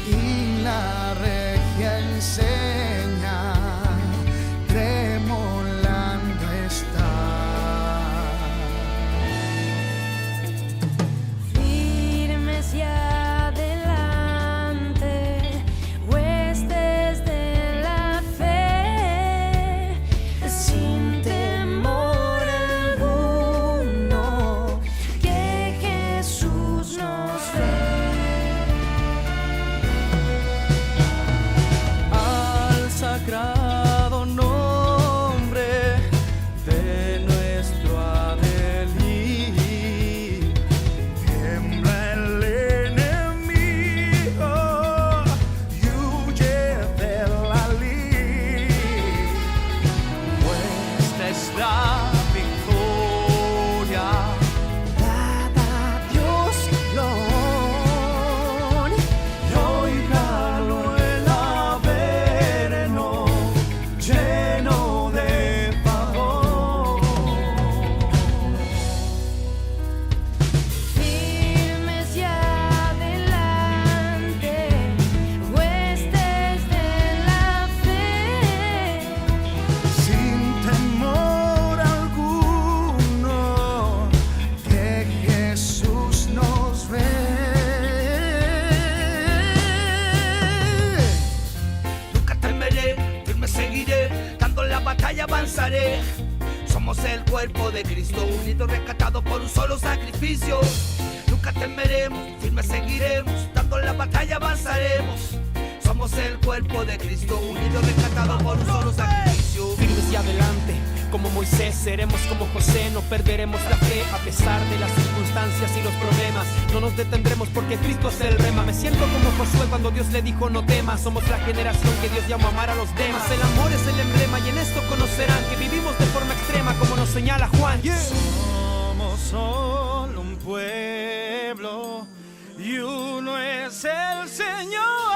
y la regia enseña, tremolando está. Firmes y adelante, huestes de la fe, sin temor alguno, cuerpo de Cristo, unidos, rescatados por un solo sacrificio. Nunca temeremos, firmes seguiremos, dando la batalla avanzaremos. Somos el cuerpo de Cristo, unidos, rescatados por un solo sacrificio. Firmes y adelante, como Moisés, seremos como José, no perderemos la fe a pesar de las circunstancias y los problemas. No nos detendremos porque Cristo es el rema. Me siento como Josué cuando Dios le dijo no temas. Somos la generación que Dios llamó a amar a los demás. El amor es el emblema y en esto conocerán que vivimos de forma extrema como nos señala Juan. Somos solo un pueblo y uno es el Señor.